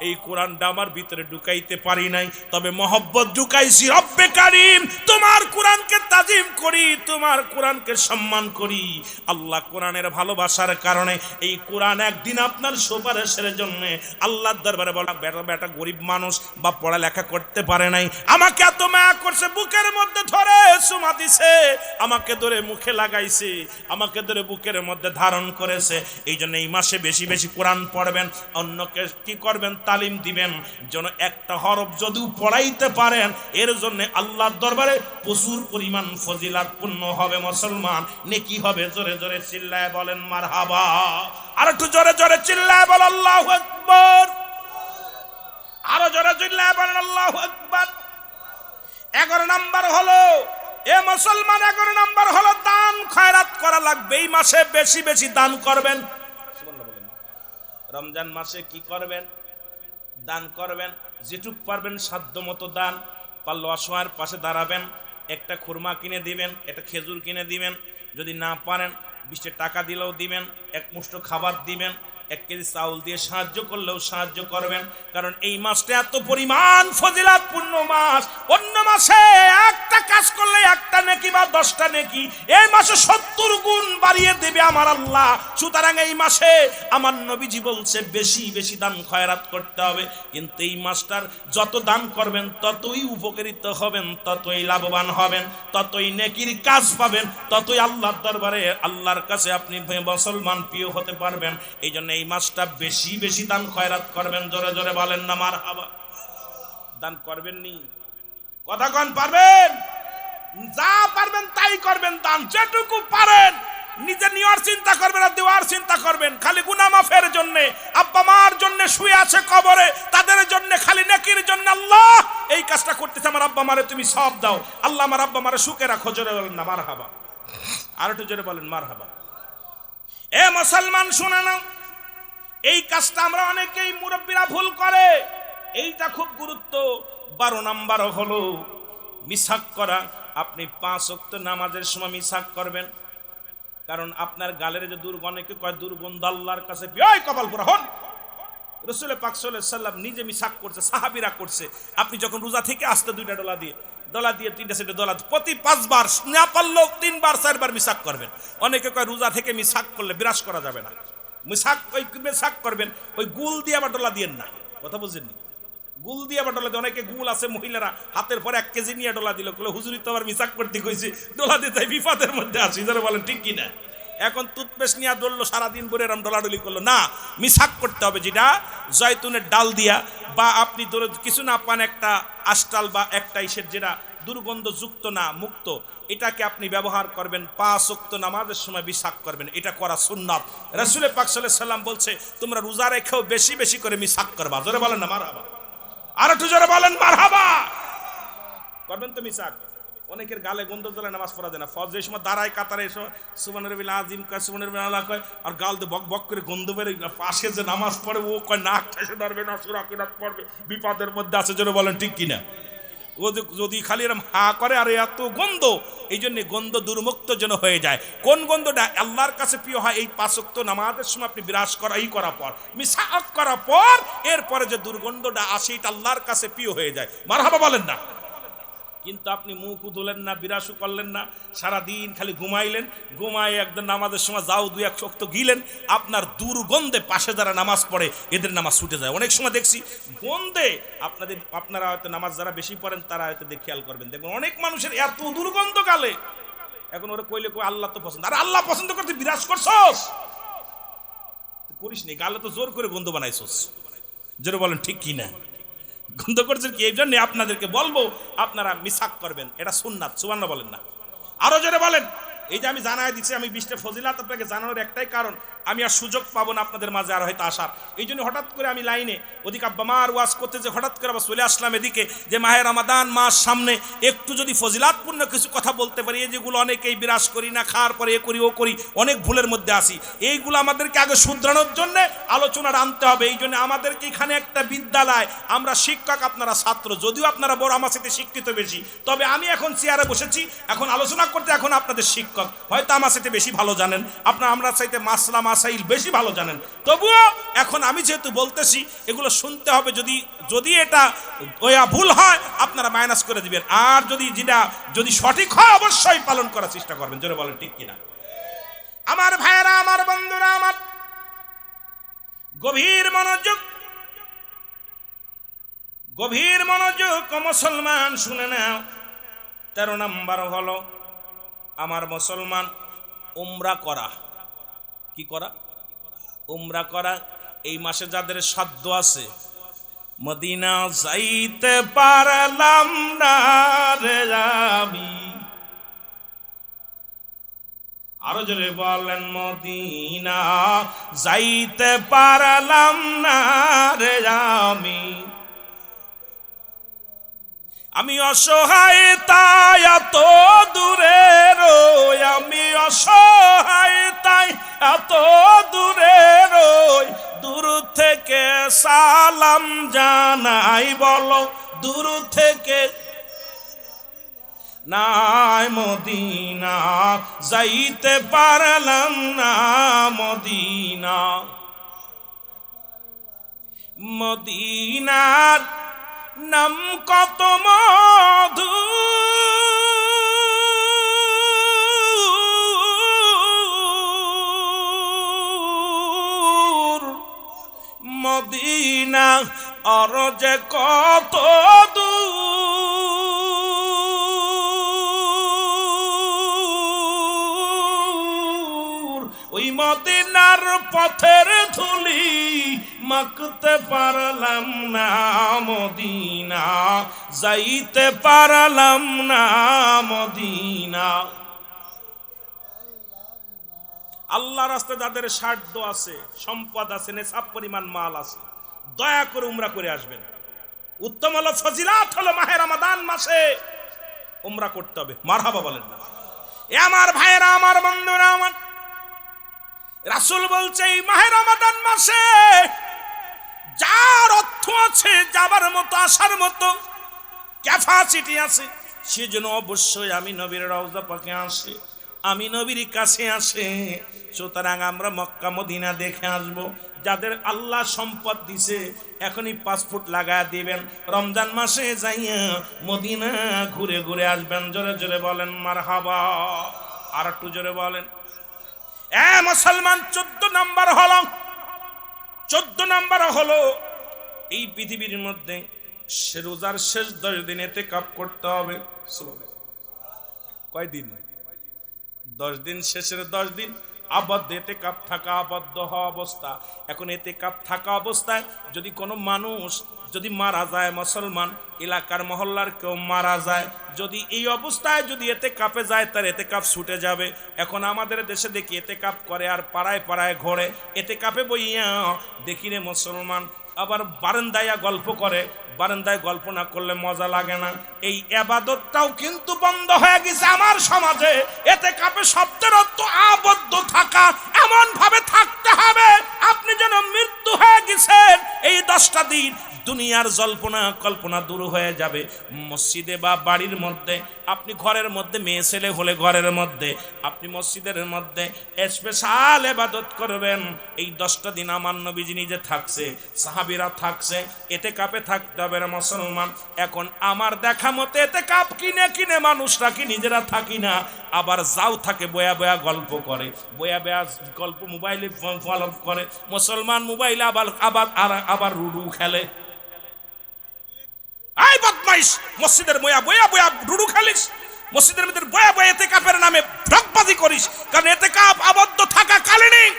এই কোরআনটা আমার ভিতরে ঢুকাইতে পারি নাই, তবে মহব্বত ঢুকাইছি। রব্বে কারীম, তোমার কোরআনকে তাজিম করি, তোমার কোরআনকে সম্মান করি। আল্লাহ কোরআনের ভালোবাসার কারণে এই কোরআন একদিন আপনার সুপারিশের জন্য আল্লাহর দরবারে বলা, বেটা গরিব মানুষ বা পড়ালেখা করতে পারে নাই, আমাকে এত মায়া করছে, বুকের মধ্যে ধরে চুমা দিছে, আমাকে ধরে মুখে লাগাইছে, আমাকে ধরে বুকের মধ্যে ধারণ করেছে। এই জন্য এই মাসে বেশি বেশি কোরআন পড়বেন, অন্যকে কি করবেন? তালিম দিবেন, যেন একটা হরফ যদিও পড়াইতে পারেন এর জন্য আল্লাহর দরবারে প্রচুর পরিমাণ ফজিলাত পূর্ণ হবে। মুসলমান নেকি হবে। জোরে জোরে চিল্লায় বলেন মারহাবা। আর একটু জোরে জোরে চিল্লায় বলেন আল্লাহু আকবার। আরো জোরে চিল্লায় বলেন আল্লাহু আকবার। 11 নাম্বার হলো, এ মুসলমান, 11 নাম্বার হলো দান খয়রাত করা লাগবে। এই মাসে বেশি বেশি দান করবেন। সুবহানাল্লাহ বলেন। রমজান মাসে কি করবেন? দান করবেন, যেটুক পারবেন সাধ্য মতো দান। পারলে অসহায়ের পাশে দাঁড়াবেন, একটা খুরমা কিনে দিবেন, একটা খেজুর কিনে দিবেন, যদি না পারেন 20 টাকা দিলেও দিবেন, এক মুষ্ট খাবার দিবেন, 1 কেজি চাউল দিয়ে সাহায্য করলেও সাহায্য করবেন। কারণ এই মাসটা এত পরিমাণ ফজিলাতপূর্ণ মাস। অন্য মাসে একটা কাজ করলে একটা নেকি বা 10টা নেকি, এই মাসে 70 গুণ বাড়িয়ে দেবে আমার আল্লাহ। সুতরাং এই মাসে আমার নবীজি বলছে বেশি বেশি দান খয়রাত করতে হবে। কিন্তু এই মাসটার যত দান করবেন ততই উপকৃত হবেন, ততই লাভবান হবেন, ততই নেকির কাজ পাবেন, ততই আল্লাহর দরবারে আল্লাহর কাছে আপনি মুসলমান প্রিয় হতে পারবেন। এই জন্য এই মাসটা বেশি বেশি দান খয়রাত করবেন। জোরে জোরে বলেন না মারহাবা। দান করবেন নি? কথা কোন পারবেন? যা পারবেন তাই করবেন দান, যেটুকু পারেন। নিজে নেওয়ার চিন্তা করবেন আর দেওয়ার চিন্তা করবেন। খালি গুনাহ মাফের জন্য, আব্বা মার জন্য শুয়ে আছে কবরে, তাদের জন্য খালি নেকির জন্য আল্লাহ এই কাজটা করতেছে, আমার আব্বা মারে তুমি সব দাও, আল্লাহ আমার আব্বা মারে সুখে রাখো। জোরে বলেন না মারহাবা। আর একটু জোরে বলেন মারহাবা। এ মুসলমান শুনে নাও, এই কাজটা আমরা অনেকেই মুরব্বীরা ভুল করে। এইটা খুব গুরুত্ব। 12 নাম্বার হলো মিসাক করা। আপনি 5 ওয়াক্ত নামাজের সময় মিসাক করবেন। কারণ আপনার গালের যে দুর্গন্ধ, অনেকে কয় দুর্গন্ধ আল্লাহর কাছে ওই কপাল পুরা হন। রাসূল পাক সাল্লাল্লাহু আলাইহি সাল্লাম নিজে মিসাক করছে, সাহাবীরা করছে। আপনি যখন রোজা থেকে আসতে 2টা ডলা দিয়ে 3টা সেটে ডলা প্রতি 5 বার, না পারলেও 3 বার 4 বার মিসাক করবেন। অনেকে কয় রোজা থেকে মিসাক করলে বিরাস করা যাবে না। মিসাক করবেন ওই গুল দিয়ে আবার ডলা দিয়েন না। কথা বুঝেননি? গুল দিয়ে আবার ডলা দিয়ে, অনেকে গুল আছে মহিলারা হাতের পর 1 কেজি নিয়ে ডলা দিল, হুজুরি তো আবার মিসাক করতে কইছে, ডলা দিতে বিপদের মধ্যে আসি। যারা বলেন ঠিক কিনা? এখন টুথপেস্ট নিয়ে ডললো, সারাদিন ভরে এরম ডলাডলি করলো না। মিসাক করতে হবে যেটা জয়তুনের ডাল দিয়া, বা আপনি ধরে কিছু না পান একটা আষ্টাল বা একটা ইসের যেটা দুর্গন্ধযুক্ত না, মুক্ত, এটাকে আপনি ব্যবহার করবেন। 5 ওয়াক্ত নামাজের সময় মিসাক করবেন, এটা করা সুন্নাত। রাসূল পাক সাল্লাল্লাহু আলাইহি সাল্লাম বলছে তোমরা রোজা রেখেও বেশি বেশি করে মিসাক করবা। জোরে বলেন না মারহাবা। আর একটু জোরে বলেন মারহাবা। করবেন তো মিসাক। অনেকের গালে গন্ধ জ্বলে নামাজ পড়া যায় না। ফজরের সময় দাঁড়ায় কাতারে এসে সুবহানাল্লাহিল আযীম কয়, সুবহানাল্লাহি আলা কয়, আর গাল দিয়ে বক বক করে গন্ধ বের। পাশে যে নামাজ পড়ে ও কয় নাক ঠেসে ধরবে না, সূরা কিরাত পড়বে, বিপদের মধ্যে আছে। জোরে বলেন ঠিক কিনা? ও যদি খালি এরকম হা করে আর এত গন্ধ, এই জন্য গন্ধ দুর্মুক্ত যেন হয়ে যায়। কোন গন্ধটা আল্লাহর কাছে প্রিয় হয়? এই 5 ওয়াক্ত নামাজের সময় আপনি বিরাজ করার পর, মিসাক করার পর, এরপরে যে দুর্গন্ধটা আসে এটা আল্লাহর কাছে প্রিয় হয়ে যায়। মারহাবা বলেন না। কিন্তু আপনি মুখ ধুলেন না, বিরাসু করলেন না, সারাদিন খালি ঘুমাইলেন, ঘুমায় একদম নামাজের সময় যাও 2-1 ওয়াক্ত গিলেন, আপনার দুর্গন্ধে পাশে যারা নামাজ পড়ে এদের নামাজ ছুটে যায়। অনেক সময় দেখছি গন্ধে আপনারা হয়তো নামাজ যারা বেশি পড়েন তারা হয়তো খেয়াল করবেন, দেখবেন অনেক মানুষের এত দুর্গন্ধ গালে। এখন ওরা কইলে কই আল্লাহ তো পছন্দ। আর আল্লাহ পছন্দ করতে বিরাজ করছস, করিস নি, গালে তো জোর করে গন্ধ বানাইছস। যেটা বলেন ঠিক কি না? গন্ধ করছেন কি? এই জন্য আপনাদেরকে বলবো আপনারা মিসাক করবেন, এটা সুন্নাত। সুবহানাল্লাহ বলেন না। আরো জোরে বলেন। এই যে আমি জানাই দিচ্ছি, আমি 20টা ফজিলাত আপনাকে জানানোর একটাই কারণ, আমি আর সুযোগ পাবো না আপনাদের মাঝে আর হয়তো আসার। এই জন্য হঠাৎ করে আমি লাইনে ওদিকে আব্বা মার ওয়াজ করতে যে হঠাৎ করে আবার চলে আসলাম এদিকে, যে মাহে রমাদান মাস সামনে, একটু যদি ফজিলাতপূর্ণ কিছু কথা বলতে পারি। এই যেগুলো অনেকেই বিরাজ করি না, খাওয়ার পরে এ করি ও করি, অনেক ভুলের মধ্যে আসি, এইগুলো আমাদেরকে আগে শুধরানোর জন্য আলোচনার আনতে হবে। এই জন্য আমাদেরকে এখানে একটা বিদ্যালয়, আমরা শিক্ষক আপনারা ছাত্র, যদিও আপনারা বড় আমার সাথে শিক্ষিত বেশি, তবে আমি এখন চেয়ারে বসেছি, এখন আলোচনা করতে, এখন আপনাদের শিক্ষক হয়তো আমার সাথে বেশি ভালো জানেন, আপনারা আমরা চাইতে মাসলা মাসাইল বেশি ভালো জানেন, তবুও এখন আমি যেহেতু বলতেছি এগুলো শুনতে হবে। যদি এটা ভুল হয় আপনারা মাইনাস করে দিবেন, আর যদি সঠিক হয় অবশ্যই পালন করার চেষ্টা করবেন। জোরে বলেন ঠিক কিনা? আমার ভাইয়েরা, আমার বন্ধুরা, আমার গভীর মনোযোগ মুসলমান শুনে নাও। 13 নাম্বার হলো আমার মুসলমান উমরা করা। কি করা? উমরা করা। এই মাসে যাদের সাধ্য আছে, মদিনা যাইতে পারলাম না রে আমি, আরো জোরে বলেন, মদিনা যাইতে পারলাম না রে আমি অসহায় তাই এত দূরে রই, আমি অসহায় তাই এত দূরে রই, দূর থেকে সালাম জানাই, বলো দূর থেকে নাই মদিনা, যাইতে পারলাম না মদিনা। মদিনার নাম কত মধু, মদিনা আর যে কত দূর, ওই মদিনার পথের ধুলি মাখতে পারলাম না মদিনা, যাইতে পারলাম না মদিনা। আল্লাহ রাস্তায় যাদের সাধ্য আছে, সম্পদ আছে, নেশাব পরিমাণ মাল আছে, দয়া করে উমরা করে আসবেন। উত্তম হলো, ফজিলাত হলো মাহে রমাদান মাসে উমরা করতে হবে। মারহাবা বলেন না? এ আমার ভাইরা, আমার বন্ধুরা, আমার রাসূল বলছে এই মাহে রমাদান মাসে যার অর্থ আছে, যাবার মতো, আসার মতো ক্যাপাসিটি আছে, সেজন্য অবশ্যই আমি নবীর রওজা পাকে আসে, আমি নবীর কাছে আসে। সুতরাং আমরা মক্কা মদিনা দেখে আসবো। যাদের আল্লাহ সম্পদ দিছে এখনই পাসপোর্ট লাগায় দিবেন, রমজান মাসে যাইয়া মদিনা ঘুরে ঘুরে আসবেন। জোরে জোরে বলেন মারহাবা। আর একটু জোরে বলেন। এ মুসলমান, 14 নাম্বার হলো, 14 নাম্বার হলো এই পৃথিবীর মধ্যে রোজার শেষ 10 দিন ইতিকাফ করতে হবে। কয় দিন? 10 দিন। শেষের 10 দিন আবদ্ধ ইতিকাফ থাকা, আবদ্ধ হওয়া অবস্থা। এখন ইতিকাফ থাকা অবস্থায় যদি কোনো মানুষ যদি মারা যায়, মুসলমান এলাকার মহল্লার কেউ মারা যায়, যদি এই অবস্থায় যদি ইতিকাফে যায়, তার ইতিকাফ ছুটে যাবে। এখন আমাদের দেশে দেখি ইতিকাফ করে আর পাড়ায় পাড়ায় ঘোরে, ইতিকাফে বইয়া দেখি রে মুসলমান আবার বারান্দায় গল্প করে। বারান্দায় গল্প না করলে মজা লাগে না। এই ইবাদতটাও কিন্তু বন্ধ হয়ে গেছে আমার সমাজে। ইতিকাফে শব্দের অর্থ আবদ্ধ থাকা, এমন ভাবে থাকতে হবে আপনি যেন মৃত্যু হয়ে গেছেন। এই 10টা দিন দুনিয়ার জল্পনা কল্পনা দূর হয়ে যাবে। মসজিদে বা বাড়ির মধ্যে, আপনি ঘরের মধ্যে মেয়ে ছেলে হলে ঘরের মধ্যে, আপনি মসজিদের মধ্যে স্পেশাল ইবাদত করবেন। এই 10টা দিন আমার নবীজি নিজে থাকছে, সাহাবীরা থাকছে, ইতিকাফে থাকতে হবে মুসলমান। এখন আমার দেখা মতে ইতিকাফ কিনে কিনে মানুষরা কি নিজেরা থাকি না, আবার যাও থাকে বয়া বয়া গল্প করে, বয়া বয়া গল্প মোবাইলে ফলো করে। মুসলমান মোবাইলে আবার লুডু খেলে। এই বদমাইশ, মসজিদের বয়া বয়া বয়া লুডু খেলিস, মসজিদের মধ্যে বয়া বয়া ইতিকাফের নামে ভ্রকবাজি করিস। কারণ ইতিকাফ আবদ্ধ থাকা কালীন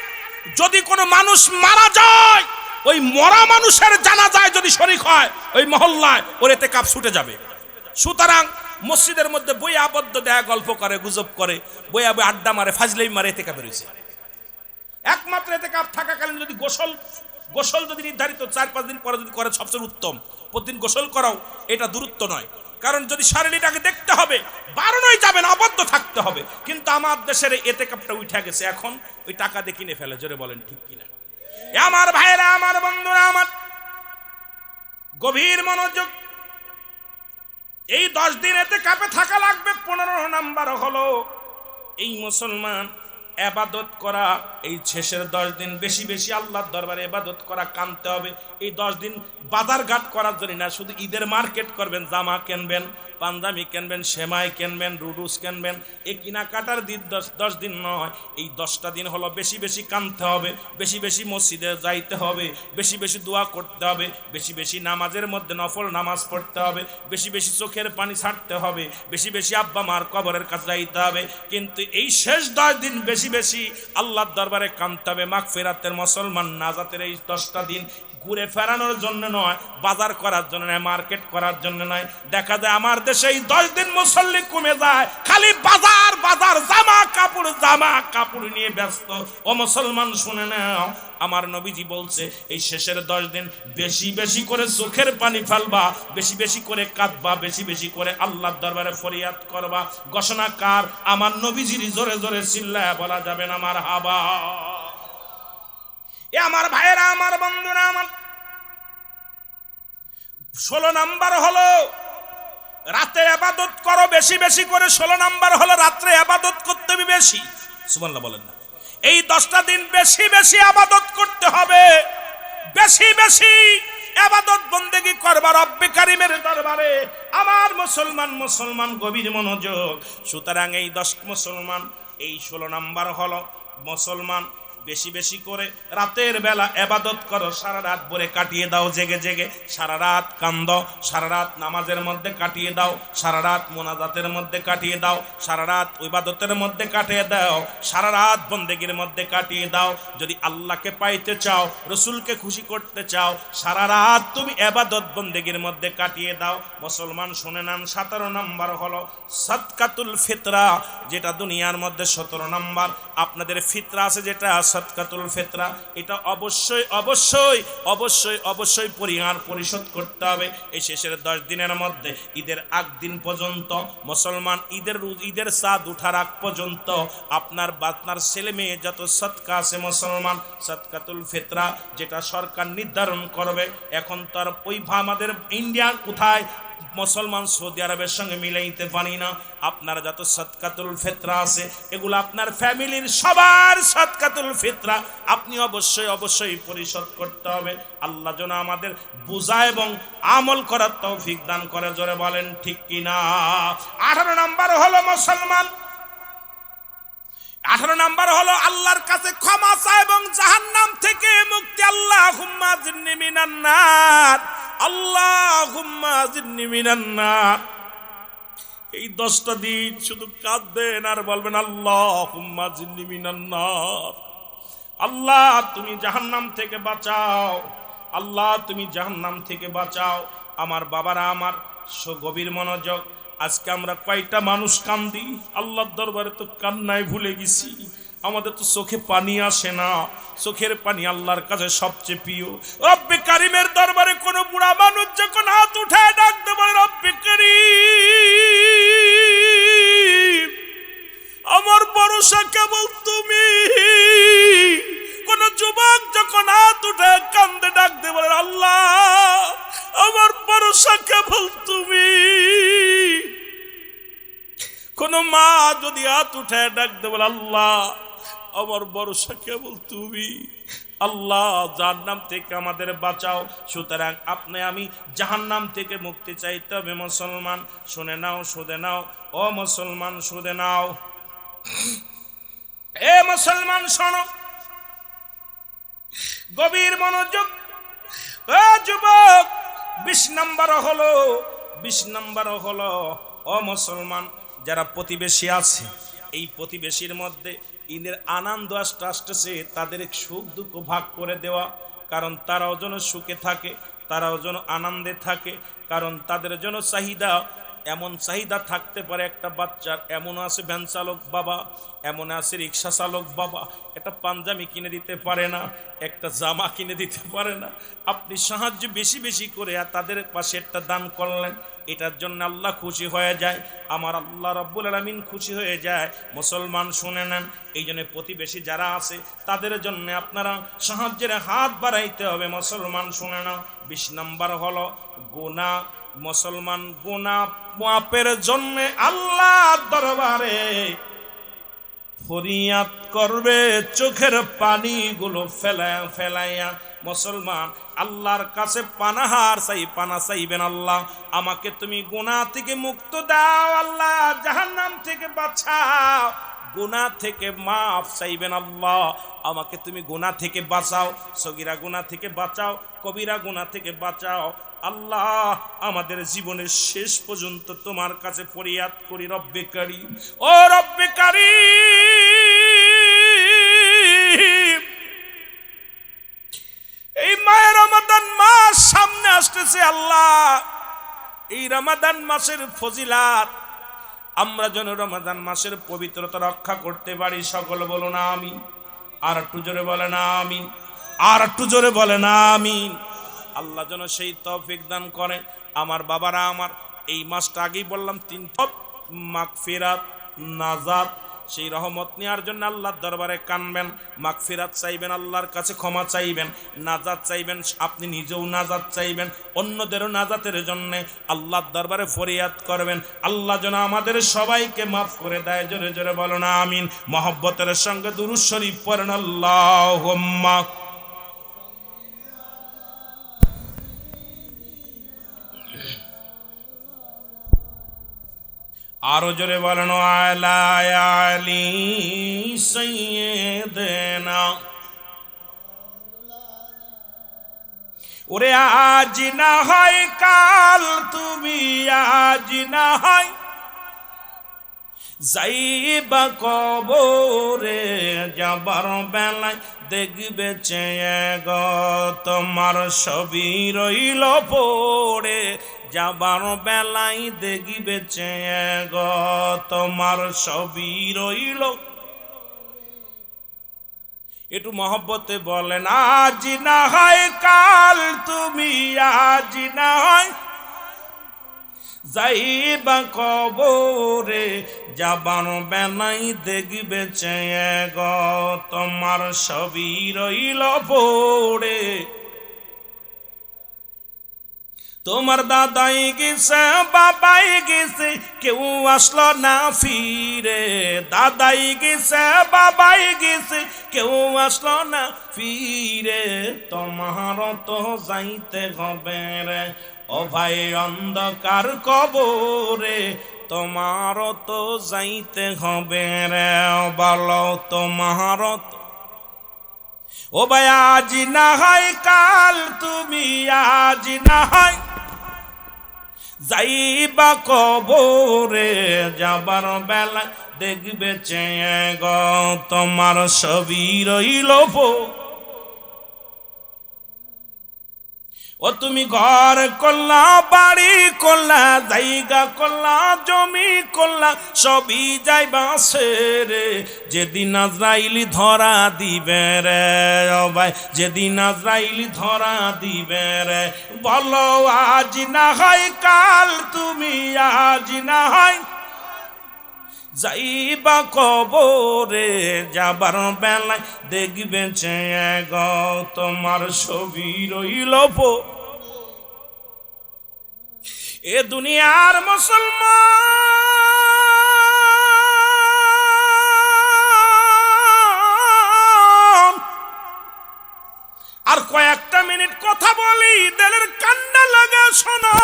যদি কোনো মানুষ মারা যায়, ওই মরা মানুষের জানাজায় যদি শরীক হয় ওই মহল্লায়, ওর ইতিকাফ ছুটে যাবে। সুতরাং মসজিদের মধ্যে বইয়া আবদ্ধ দেয়া গল্প করে, গুজব করে, বইয়া বইয়া আড্ডা মারে, ফাজলামি মারে, ইতিকাফে রয়েছে। একমাত্র ইতিকাফ থাকাকালীন যদি গোসল যদি নির্ধারিত 4-5 দিন পরে যদি করে সবচেয়ে উত্তম। প্রতিদিন গোসল করাও এটা দূরত্ব নয়, কারণ যদি শারীরিকটাকে দেখতে হবে, বারণই যাবেন, আবদ্ধ থাকতে হবে। কিন্তু আমার দেশের ইতিকাফটা উঠে গেছে, এখন ওই টাকা দিয়ে কিনে ফেলে। জোরে বলেন ঠিক কিনা? আমার ভাইরা, আমার বন্ধুরা, আমার গভীর মনোযোগ। এই 10 দিন ইতিকাফে থাকা লাগবে। 15 নাম্বার হলো এই মুসলমান ইবাদত করা। এই শেষের 10 দিন বেশি বেশি আল্লাহর দরবারে ইবাদত করা, কানতে হবে। এই 10 দিন বাজার ঘাট করার জন্য না, শুধু ঈদের মার্কেট করবেন, জামা কিনবেন, পাঞ্জাবি কিনবেন, সেমাই কিনবেন, রুডুস কিনবেন, এই কেনাকাটার দিন 10 দিন নয়। এই 10টা দিন হলো বেশি বেশি কানতে হবে, বেশি বেশি মসজিদে যাইতে হবে, বেশি বেশি দোয়া করতে হবে, বেশি বেশি নামাজের মধ্যে নফল নামাজ পড়তে হবে, বেশি বেশি চোখের পানি ছাড়তে হবে, বেশি বেশি আব্বা মার কবরের কাছে যাইতে হবে। কিন্তু এই শেষ 10 দিন বেশি বেশি আল্লাহর দরবারে কানতে হবে। মাগফিরাতের মুসলমান নাজাতের এই 10টা দিন ঘুরে ফেরানোর জন্য নয়, বাজার করার জন্য নয়, মার্কেট করার জন্য নয়। দেখা যায় আমার দেশে এই 10 দিন মুসল্লি কমে যায়, খালি বাজার বাজার, জামা কাপড় নিয়ে ব্যস্ত। ও মুসলমান শুনে নাও, আমার নবীজি বলছে এই শেষের 10 দিন বেশি বেশি করে চোখের পানি ফেলবা, বেশি বেশি করে কাঁদবা, বেশি বেশি করে আল্লাহর দরবারে ফরিয়াদ করবা। ঘোষণা কার? আমার নবীজির। জোরে জোরে চিল্লায়া বলা যাবে না মারহাবা। এ আমার ভাইয়েরা, আমার বন্ধুরা, আমার 16 নাম্বার হলো রাতে ইবাদত করো বেশি বেশি করে। 16 নাম্বার হলো রাত্রে ইবাদত করতে হবে বেশি। সুবহানাল্লাহ বলেন না। এই 10টা দিন বেশি বেশি ইবাদত করতে হবে, বেশি বেশি ইবাদত বন্দেগী করবা রব্বে কারীমের দরবারে। আমার মুসলমান গভীর মনোযোগ। সুতরাং এই 10 মুসলমান, এই 16 নাম্বার হলো মুসলমান বেশি বেশি করে রাতের বেলা ইবাদত করো। সারা রাত ভরে কাটিয়ে দাও জেগে জেগে, সারা রাত কান্দো, সারা রাত নামাজের মধ্যে কাটিয়ে দাও, সারা রাত মোনাজাতের মধ্যে কাটিয়ে দাও, সারা রাত ইবাদতের মধ্যে কাটিয়ে দাও, সারা রাত বন্দেগীর মধ্যে কাটিয়ে দাও। যদি আল্লাহকে পাইতে চাও, রসুলকে খুশি করতে চাও, সারা রাত তুমি ইবাদত বন্দেগীর মধ্যে কাটিয়ে দাও। মুসলমান শুনে নেন, 17 নাম্বার হলো সাদকাতুল ফিতরা, যেটা দুনিয়ার মধ্যে 17 নাম্বার। আপনাদের ফিতরা আছে যেটা সাদকাতুল ফিতরা, এটা অবশ্যই অবশ্যই অবশ্যই অবশ্যই পরিশোধ করতে হবে। এই শেষের 10 দিনের মধ্যে ঈদের আগ দিন পর্যন্ত মুসলমান ঈদের চাঁদ উঠার আগ পর্যন্ত আপনার ছেলে মেয়ে যত সদকা আছে মুসলমান, সাদকাতুল ফিতরা যেটা সরকার নির্ধারণ করবে। এখন তার ওই আমাদের ইন্ডিয়া কোথায় মুসলমান সৌদি আরবের সঙ্গে মিলাইতে পারি না। আপনার যত সাদকাতুল ফিতরা আছে এগুলো আপনার ফ্যামিলির সবার সাদকাতুল ফিতরা আপনি অবশ্যই অবশ্যই পরিশোধ করতে হবে। আল্লাহ যেন আমাদের বুঝা এবং আমল করার তৌফিক দান করে। জোরে বলেন ঠিক কিনা। 18 নাম্বার হলো মুসলমান, 18 নাম্বার হলো আল্লাহর কাছে ক্ষমা চাওয়া এবং জাহান্নাম থেকে মুক্তি। আল্লাহুম্মা জিন্নি মিনান নার, আল্লাহুম্মা জিন্নি মিনান নার। এই 10টা দিন শুধু কাঁদবেন আর বলবেন আল্লাহুম্মা জিন্নি মিনান নার। আল্লাহ তুমি জাহান্নাম থেকে বাঁচাও, আল্লাহ তুমি জাহান্নাম থেকে বাঁচাও। আমার বাবারা, আমার গভীর মনোযোগ। আজকে আমরা কয়টা মানুষ কান্দি আল্লাহর দরবারে, তো কান্নায় ভুলে গেছি। আমাদের তো চোখে পানি আসে না, চোখের পানি আল্লাহর কাছে সবচেয়ে প্রিয়। রব্বে কারীমের দরবারে কোন বুড়া মানুষ যখন হাত উঠায় ডাকতে পারে রব্বে কারীম, আমার ভরসা কেবল তুমি। কোন যুবক যখন হাত উঠায় কান্দে ডাকতে পারে আল্লাহ আমার ভরসা কেবল তুমি। কোন মা যদি হাত উঠায় ডাকতে বলে আল্লাহ আমার ভরসা কেবল তুমি। আল্লাহ জাহান্নাম থেকে আমাদের বাঁচাও। সুতরাং আপনি আমি জাহান্নাম থেকে মুক্তি চাইতে হবে মুসলমান। শুনে নাও, শুনে নাও, ও মুসলমান শুনে নাও। এ মুসলমান শোনো, গভীর মনোযোগ। ও যুবক, 20 নাম্বার হলো ও মুসলমান যারা প্রতিবেশী আছে, এই প্রতিবেশীর মধ্যে ঈদের আনন্দ আসতেছে, তাদের সুখ দুঃখ ভাগ করে দেওয়া। কারণ তারাও যেন সুখে থাকে, তারাও যেন আনন্দে থাকে। কারণ তাদের জন্য চাহিদা, এমন চাহিদা থাকতে পারে একটা বাচ্চার। এমন আছে ভ্যান চালক বাবা, এমন আছে রিক্সা চালক বাবা, একটা পাঞ্জাবি কিনে দিতে পারে না, একটা জামা কিনে দিতে পারে না। আপনি সাহায্য বেশি বেশি করে তাদের পাশে একটা দান করলেন, এটার জন্য আল্লাহ খুশি হয়ে যায়। আমার আল্লাহ রাব্বুল আলামিন খুশি হয়ে যায়। মুসলমান শুনে নেন, এই জন্য প্রতিবেশী যারা আছে তাদের জন্য আপনারা সাহায্যের হাত বাড়াইতে হবে। মুসলমান শুনে নাও, 20 নাম্বার হলো গুনাহ। মুসলমান গুনাহ মাপের জন্য আল্লাহর দরবারে ফরিয়াদ করবে, চোখের পানিগুলো ফেলাইয়া। মুসলমান আল্লাহর কাছে পানাহার পানা চাইবেন, আল্লাহ আমাকে তুমি গুনাহ থেকে মুক্ত দাও, আল্লাহ জাহান্নাম থেকে বাঁচাও। গুনাহ থেকে মাফ চাইবেন, আল্লাহ আমাকে তুমি গুনাহ থেকে বাঁচাও, সগীরা গুনাহ থেকে বাঁচাও, কবিরা গুনাহ থেকে বাঁচাও। আল্লাহ আমাদের জীবনের শেষ পর্যন্ত তোমার কাছে ফরিয়াদ করি রব্বে কারীম। ও রব্বে কারীম, এই মায়ের রমাদান মাস সামনে আসতেছে আল্লাহ, এই রমাদান মাসের ফজিলাত আমরা যেন রমাদান মাসের পবিত্রতা রক্ষা করতে পারি। সকল বলো না আমিন। আর একটু জোরে বলে না আমিন, আর একটু জোরে বলে না আমিন। আল্লাহ যেন সেই তৌফিক দান করে। আমার বাবারা, আমার এই মাসটা আগেই বললাম 3 মাগফিরাত, নাজাত সেই রহমত নেওয়ার জন্য আল্লাহর দরবারে কানবেন, মাগফিরাত চাইবেন, আল্লাহর কাছে ক্ষমা চাইবেন, নাজাত চাইবেন, আপনি নিজেও নাজাত চাইবেন, অন্যদেরও নাজাতের জন্য আল্লাহর দরবারে ফরিয়াদ করবেন। আল্লাহ যেন আমাদের সবাইকে মাফ করে দেয়। জোরে জোরে বলো না আমিন। মহব্বতের সঙ্গে দুরূদ শরীফ পড়েন আল্লাহুম্মা। আরো জোরে বলেন আলা আলি সাইয়্যিদিনা। ওরে আজ না হয় কাল, তুমি আজ না হয় যাইবা কবরে, যাবার বেলায় দেখবে চেয়ে গো তোমার ছবি রইল পড়ে, যাবার বেলায় দেখবে চেয়ে গো তোমার ছবি রইল। একটু মহব্বতে বলেন আজ না হয় কাল, তুমি আজ না হয় যাইবা কবরে, যাবার বেলায় দেখবে চেয়ে গো তোমার ছবি রইল পড়ে। তোমার দাদাই গেছে, বাবাই গেছে, কেউ আসলো না ফিরে। দাদাই গেছে, বাবাই গেছে, কেউ আসলো না ফিরে। তোমার তো যাইতে হবে রে ও ভাই অন্ধকার কবরে, তোমার তো যাইতে হবে রে, বলো তোমার তো। ও ভাই আজ না হয় কাল, তুমি আজ না হয় যাইবা কবরে, যাবার বেলা দেখবে চেয়ে গো তোমার ছবি রইল পড়ে। ও তুমি ঘর করলা, বাড়ি করলা, জায়গা করলা, জমি করলা, সবই যাইবা ছেড়ে, যেদিন আজরাইল ধরা দিবে রে ও ভাই, যেদিন আজরাইল ধরা দিবে রে, বলো আজ না হয় কাল, তুমি আজ না হয় যাইবা কবরে, যাবার বেলায় দেখবে চেয়ে গো তোমার ছবি রইল পড়ে। এ দুনিয়ার মুসলমান আর কয়েকটা মিনিট কথা বলি, দিলের কান্না লাগা শোনো।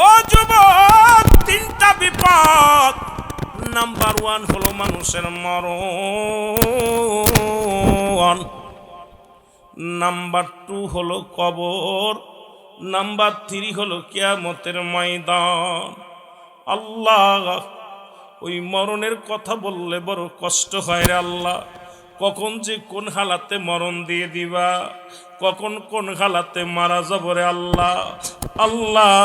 ও যুবক, তিনটা বিপদ। নাম্বার 1 হলো মানুষের মরণ, নাম্বার 2 হলো কবর, নাম্বার 3 হলো কিয়ামতের ময়দান। আল্লাহ, ওই মরণের কথা বললে বড় কষ্ট হয় রে আল্লাহ। কখন যে কোন হালাতে মরণ দিয়ে দিবা, কখন কোন হালাতে মারা যাব রে আল্লাহ। আল্লাহ